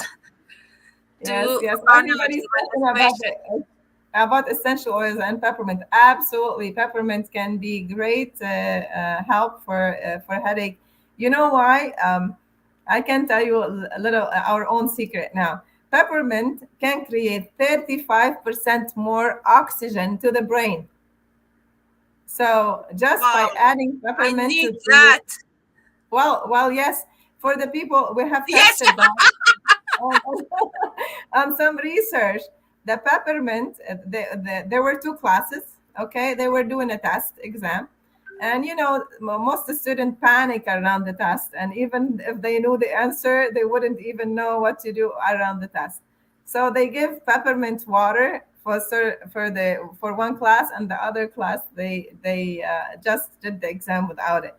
Yes, to yes. honor Everybody's your talking participation. about essential oils and peppermint. Absolutely, peppermint can be great help for headache. You know why? I can tell you a little our own secret now. Peppermint can create 35% more oxygen to the brain. So just by Wow. adding I peppermint need to your, that. well, yes. For the people, we have Yes. tested that on, on some research. The peppermint, there were two classes. Okay, they were doing a test exam, and most of the students panic around the test, and even if they knew the answer, they wouldn't even know what to do around the test. So they give peppermint water for one class, and the other class they just did the exam without it.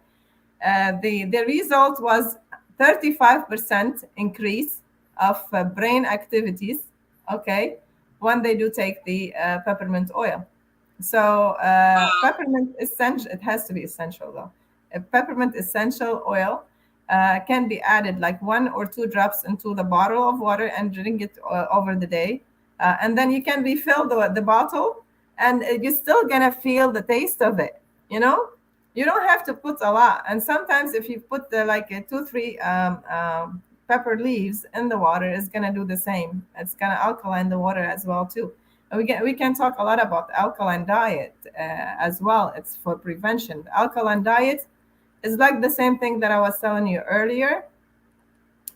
The result was 35% increase of brain activities, okay, when they do take the peppermint oil. So Wow. peppermint essential, it has to be essential though. Peppermint essential oil can be added like 1 or 2 drops into the bottle of water and drink it over the day. And then you can refill the bottle, and you're still gonna feel the taste of it, you know? You don't have to put a lot. And sometimes if you put like 2, 3 pepper leaves in the water is going to do the same. It's going to alkaline the water as well too. And we can talk a lot about alkaline diet as well. It's for prevention. The alkaline diet is like the same thing that I was telling you earlier.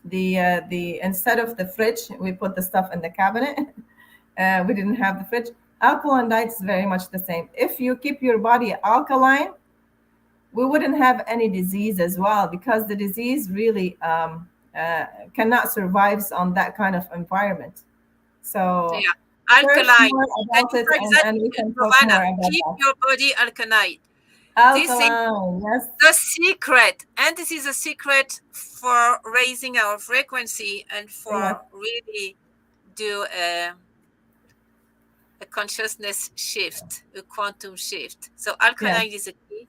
The instead of the fridge, we put the stuff in the cabinet. We didn't have the fridge. Alkaline diet is very much the same. If you keep your body alkaline, we wouldn't have any disease as well, because the disease really cannot survive on that kind of environment. So Yeah, search alkaline. more And about in it, fact, that and we can talk more Giovanna, about keep that. your body alkaline. This is Alkaline, yes, the secret, and this is a secret for raising our frequency and yes, for really do a consciousness shift, a quantum shift. So yes, alkaline is a key.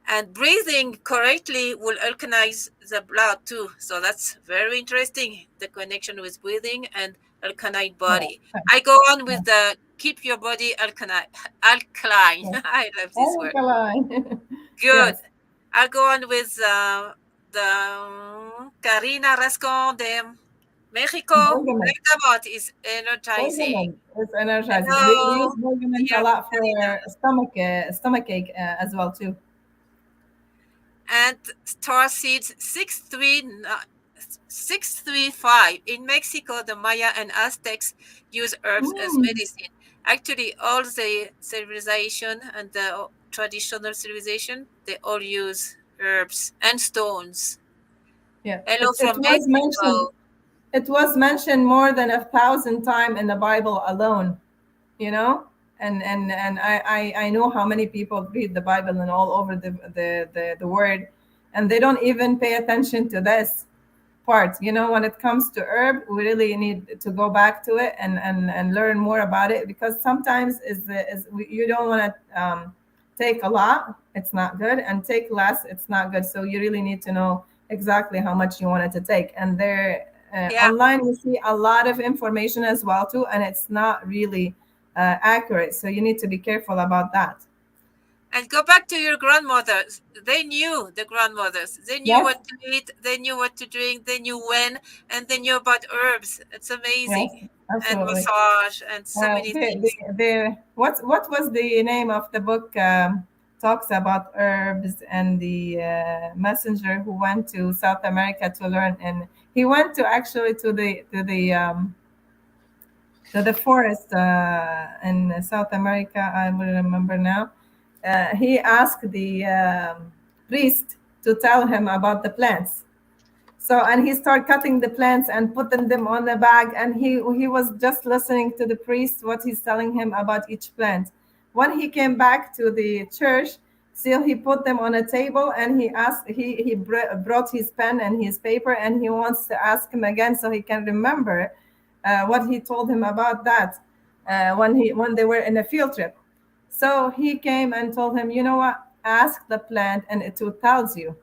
And breathing correctly will alkalize the blood too. So that's very interesting, the connection with breathing and alkaline yes, body. I go on yes, with the keep your body alkaline. Alkaline. yes. I love this word. Alkaline. Good. Yes. I'll go on with the Karina Rascon de Mexico. Bergament. Bergamot is energizing. Bergament is energizing. We use Hello, bergament a dear lot Karina. for stomach ache as well too. And star seeds 635. In Mexico, the Maya and Aztecs use herbs as Mm. medicine. Actually, all the civilization and the traditional civilization, they all use herbs and stones. Yeah, Hello it from was mentioned. Mexico. It was mentioned more than 1,000 times in the Bible alone. You know, and I know how many people read the Bible and all over the word, and they don't even pay attention to this part. You know, when it comes to herb, we really need to go back to it and learn more about it, because sometimes you don't want to take a lot, it's not good, and take less, it's not good. So you really need to know exactly how much you want it to take. And there Yeah. online we see a lot of information as well too, and it's not really accurate. So you need to be careful about that. And go back to your grandmothers. They knew the grandmothers. They knew Yes, what to eat, they knew what to drink, they knew when, and they knew about herbs. It's yes, amazing. And absolutely. massage and so many things. What was the name of the book? Talks about herbs and the messenger who went to South America to learn, and he went to actually to the forest in South America. I will remember now. He asked the priest to tell him about the plants. So, and he started cutting the plants and putting them on the bag, and he was just listening to the priest what he's telling him about each plant. When he came back to the church, still he put them on a table, and he brought his pen and his paper, and he wants to ask him again so he can remember what he told him about that when they were in a field trip. So he came and told him, you know what, ask the plant and it will tells you.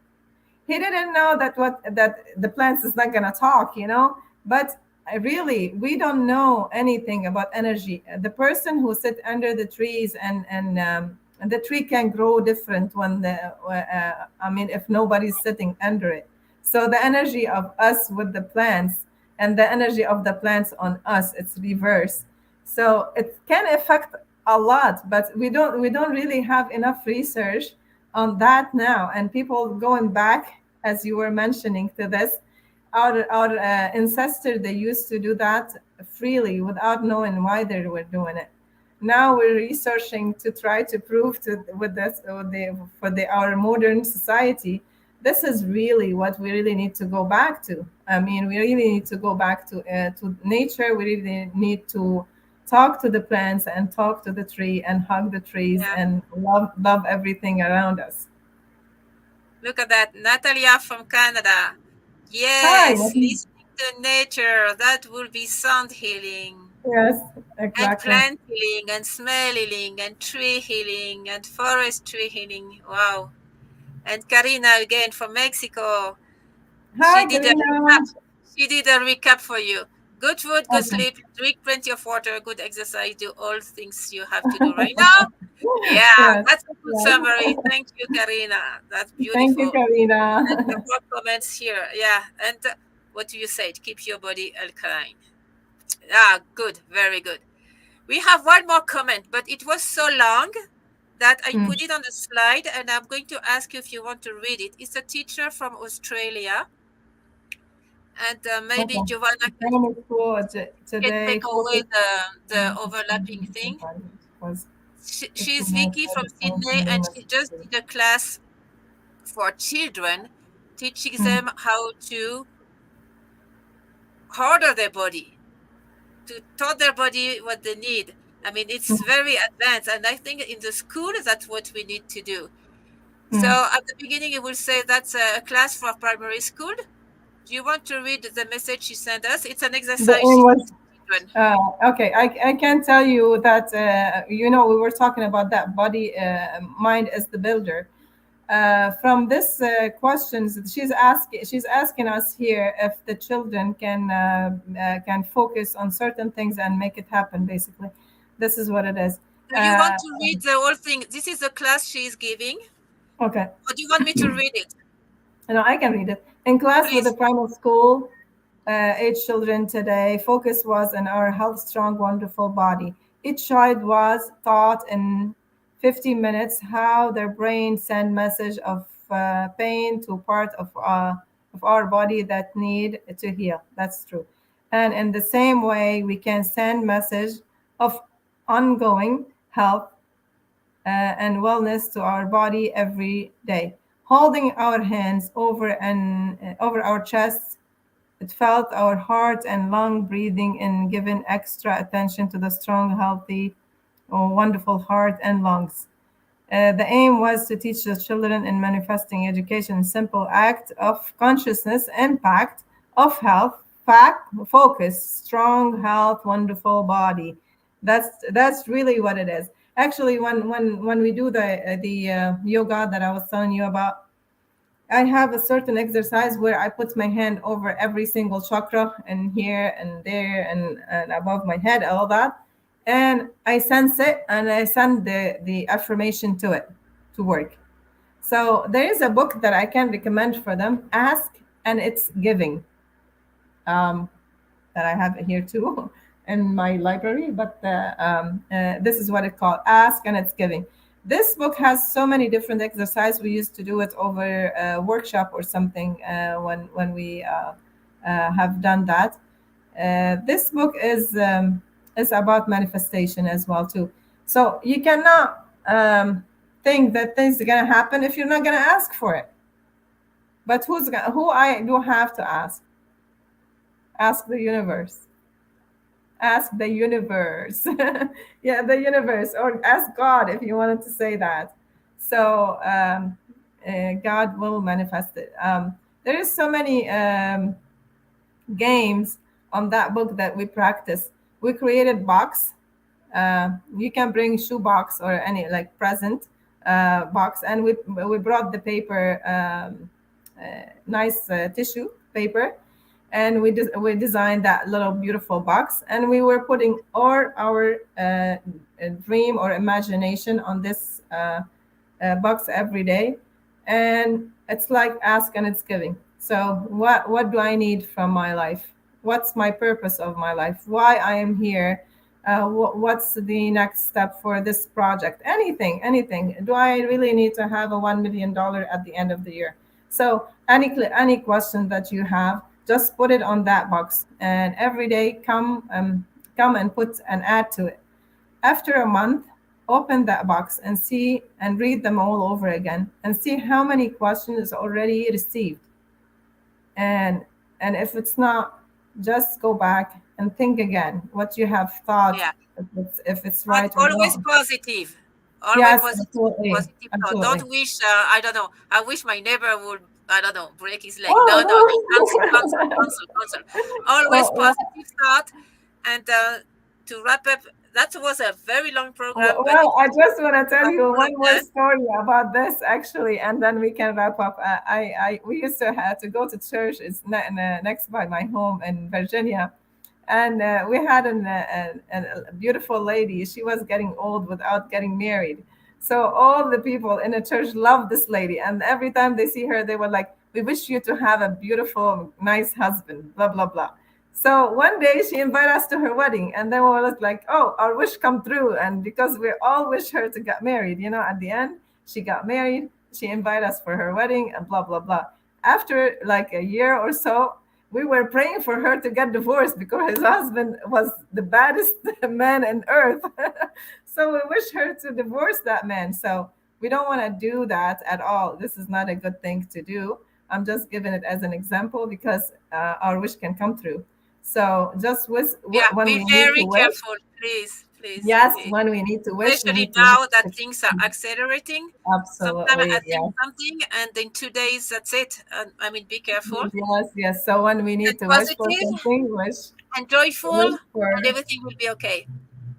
He didn't know that the plants is not gonna talk, you know. But really, we don't know anything about energy. The person who sit under the trees and the tree can grow different when I mean, if nobody's sitting under it. So the energy of us with the plants and the energy of the plants on us, it's reverse. So it can affect a lot, but we don't really have enough research on that now. And people going back, as you were mentioning, to this, our ancestors, they used to do that freely without knowing why they were doing it. Now we're researching to try to prove to with this for the our modern society, this is really what we really need to go back to. I mean, we really need to go back to nature. We really need to talk to the plants and talk to the tree and hug the trees Yeah. and love everything around us. Look at that. Natalia from Canada. Hi. Yes, listening to nature. That will be sound healing Yes, and exactly. plant healing and smell healing and tree healing and forest tree healing. Wow. And Karina again from Mexico. She Hi, did a recap. Karina. She did a recap for you. Good food, good Okay. sleep, drink plenty of water, good exercise, do all things you have to do right now. Yeah, Yes, that's a good yes. summary. Thank you, Karina. That's Thank you, beautiful. And Karina. the more comments here. Yeah. And What do you say? Keep your body alkaline. Ah, good, very good. We have one more comment, but it was so long that I Mm. put it on the slide, and I'm going to ask you if you want to read it. It's a teacher from Australia, and maybe Okay. Giovanna Primary school can today take away focused the on overlapping thing. was She's 15 minutes Vicky from of Sydney, sending and she just messages. did a class for children, teaching Mm. them how to order their body, to taught their body what they need. I mean, it's Mm. very advanced, and I think in the school that's what we need to do. So Mm. at the beginning, it will say that's a class for primary school. Do you want to read the message she sent us? It's an The exercise aim she was teaches children. okay. I can tell you that we were talking about that body mind as the builder. From this questions she's asking us here if the children can focus on certain things and make it happen. Basically, this is what it is. Do you Uh, want to read the whole thing? This is the class she is giving, okay. or do you want me to read it? No, I can read it. In class with the Please. primary school age children today, focus was on our health, strong, wonderful body. Each child was taught in 50 minutes how their brain send message of pain to part of our body that need to heal. That's true. And in the same way, we can send message of ongoing health and wellness to our body every day. Holding our hands over our chests, it felt our heart and lung breathing and giving extra attention to the strong, healthy, wonderful heart and lungs. The aim was to teach the children in manifesting education simple act of consciousness impact of health, fact, focus, strong health, wonderful body. That's really what it is. Actually, when we do the yoga that I was telling you about, I have a certain exercise where I put my hand over every single chakra and here and there and above my head, all that. And I sense it and I send the affirmation to it to work. So there is a book that I can recommend for them, Ask and It's Giving. Um, that I have here too in my library. But this is what it called, Ask and It's Giving. This book has so many different exercises. We used to do it over a workshop or something when we have done that. This book is about manifestation as well too. So you cannot think that things are gonna happen if you're not gonna ask for it. But who I do have to ask? Ask the universe. Ask the universe. Yeah, the universe, or ask God if you wanted to say that. So God will manifest it. There is so many games on that book that we practice. We created box. You can bring shoe box or any like present box, and we brought the paper, nice tissue paper, and we designed that little beautiful box, and we were putting all our dream or imagination on this box every day, and it's like ask and it's giving. So what do I need from my life? What's my purpose of my life? Why I am here? What's the next step for this project? Anything. Do I really need to have a $1 million at the end of the year? So any question that you have, just put it on that box, and every day come and put an add to it. After a month, open that box and see and read them all over again and see how many questions already received. And if it's not, just go back and think again what you have thought, Yeah. if it's But right or always wrong. positive. Always Yes, positive, absolutely, positive thought. absolutely. Don't wish, I don't know, I wish my neighbor would, I don't know, break his leg. No, no, no. Cancel, cancel, Oh no. cancel, cancel. Always well, positive thought. And to wrap up, that was a very long program, but it Well, I was just want to tell have you all of one more that. story about this, actually, and then we can wrap up. We used to have to go to church. It's next by my home in Virginia, and we had a beautiful lady. She was getting old without getting married. So all the people in the church loved this lady, and every time they see her, they were like, We wish you to have a beautiful, nice husband, blah, blah, blah. So one day she invited us to her wedding, and then we were like, oh, our wish come true. And because we all wish her to get married, at the end, she got married. She invited us for her wedding and blah, blah, blah. After like a year or so, we were praying for her to get divorced because his husband was the baddest man on earth. So we wish her to divorce that man. So we don't want to do that at all. This is not a good thing to do. I'm just giving it as an example because our wish can come true. So just Yeah, when be we need to very wish, careful, please, please, yes, please. when we need to wish, we Especially need to now that wish. things are accelerating. Sometimes I Absolutely, think yes. something, and in 2 days, that's it. And I mean, be careful Yes, yes. So when we and need to wish for positive something, and joyful, wish and for. everything will be okay.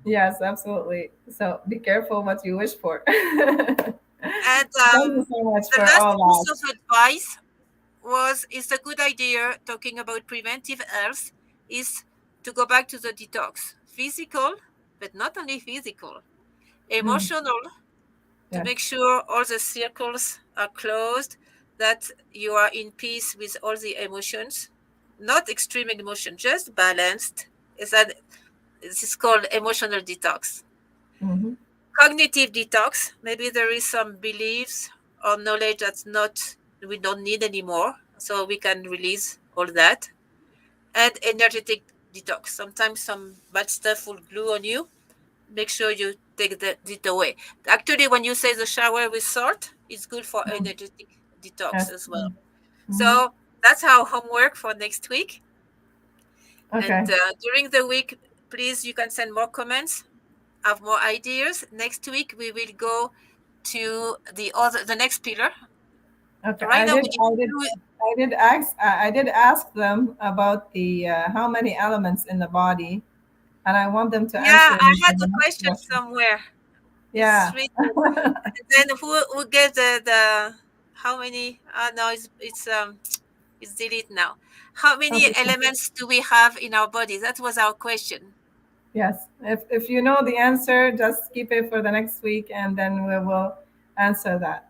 Yes, absolutely. So be careful what you wish for. Thank And you so much the for last all piece that. of advice was is a good idea talking about preventive health is to go back to the detox. Physical, but not only physical, Mm, emotional, to yes. make sure all the circles are closed, that you are in peace with all the emotions, not extreme emotion, just balanced. Is that this is called emotional detox. Hmm. Cognitive detox, maybe there is some beliefs or knowledge that's not we don't need anymore, so we can release all that. And energetic detox. Sometimes some bad stuff will glue on you. Make sure you take it away. Actually, when you say the shower with salt, it's good for energetic detox Yes. as well. Hmm. So that's our homework for next week. And Okay. during the week, please, you can send more comments, have more ideas. Next week, we will go to the next pillar. Okay. Right I now, did. we did I did. two. I did ask. I did ask them about the how many elements in the body, and I want them to Yeah, answer I me had for the the next question question. somewhere. It's Yeah. really. Then who gets the how many? No, it's it's delete now. How many Okay. elements do we have in our body? That was our question. Yes. If you know the answer, just keep it for the next week, and then we will answer that.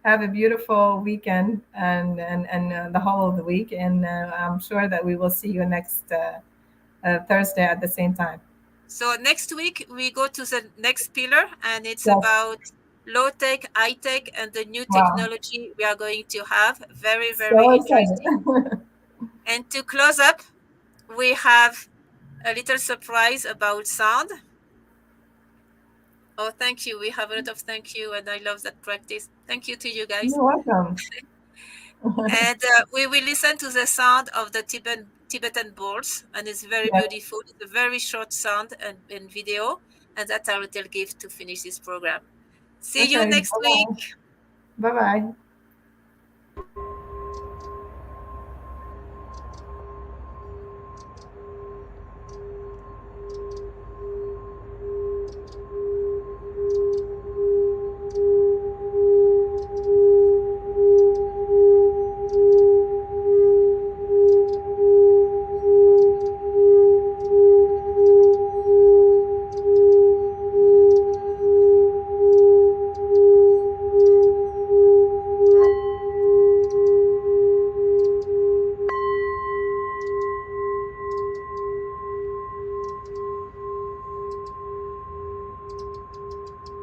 Have a beautiful weekend and the whole of the week, and I'm sure that we will see you next Thursday at the same time. So next week we go to the next pillar, and it's Yes. about low tech, high tech, and the new Wow. technology we are going to have. Very, very So interesting. excited. And to close up, we have a little surprise about sound. Oh, thank you. We have a lot of thank you, and I love that practice. Thank you to you guys. You're welcome. And we will listen to the sound of the Tibetan bowls, and it's very Yes. beautiful. It's a very short sound and video, and that's our little gift to finish this program. See you Okay. next Bye week. bye. Bye bye.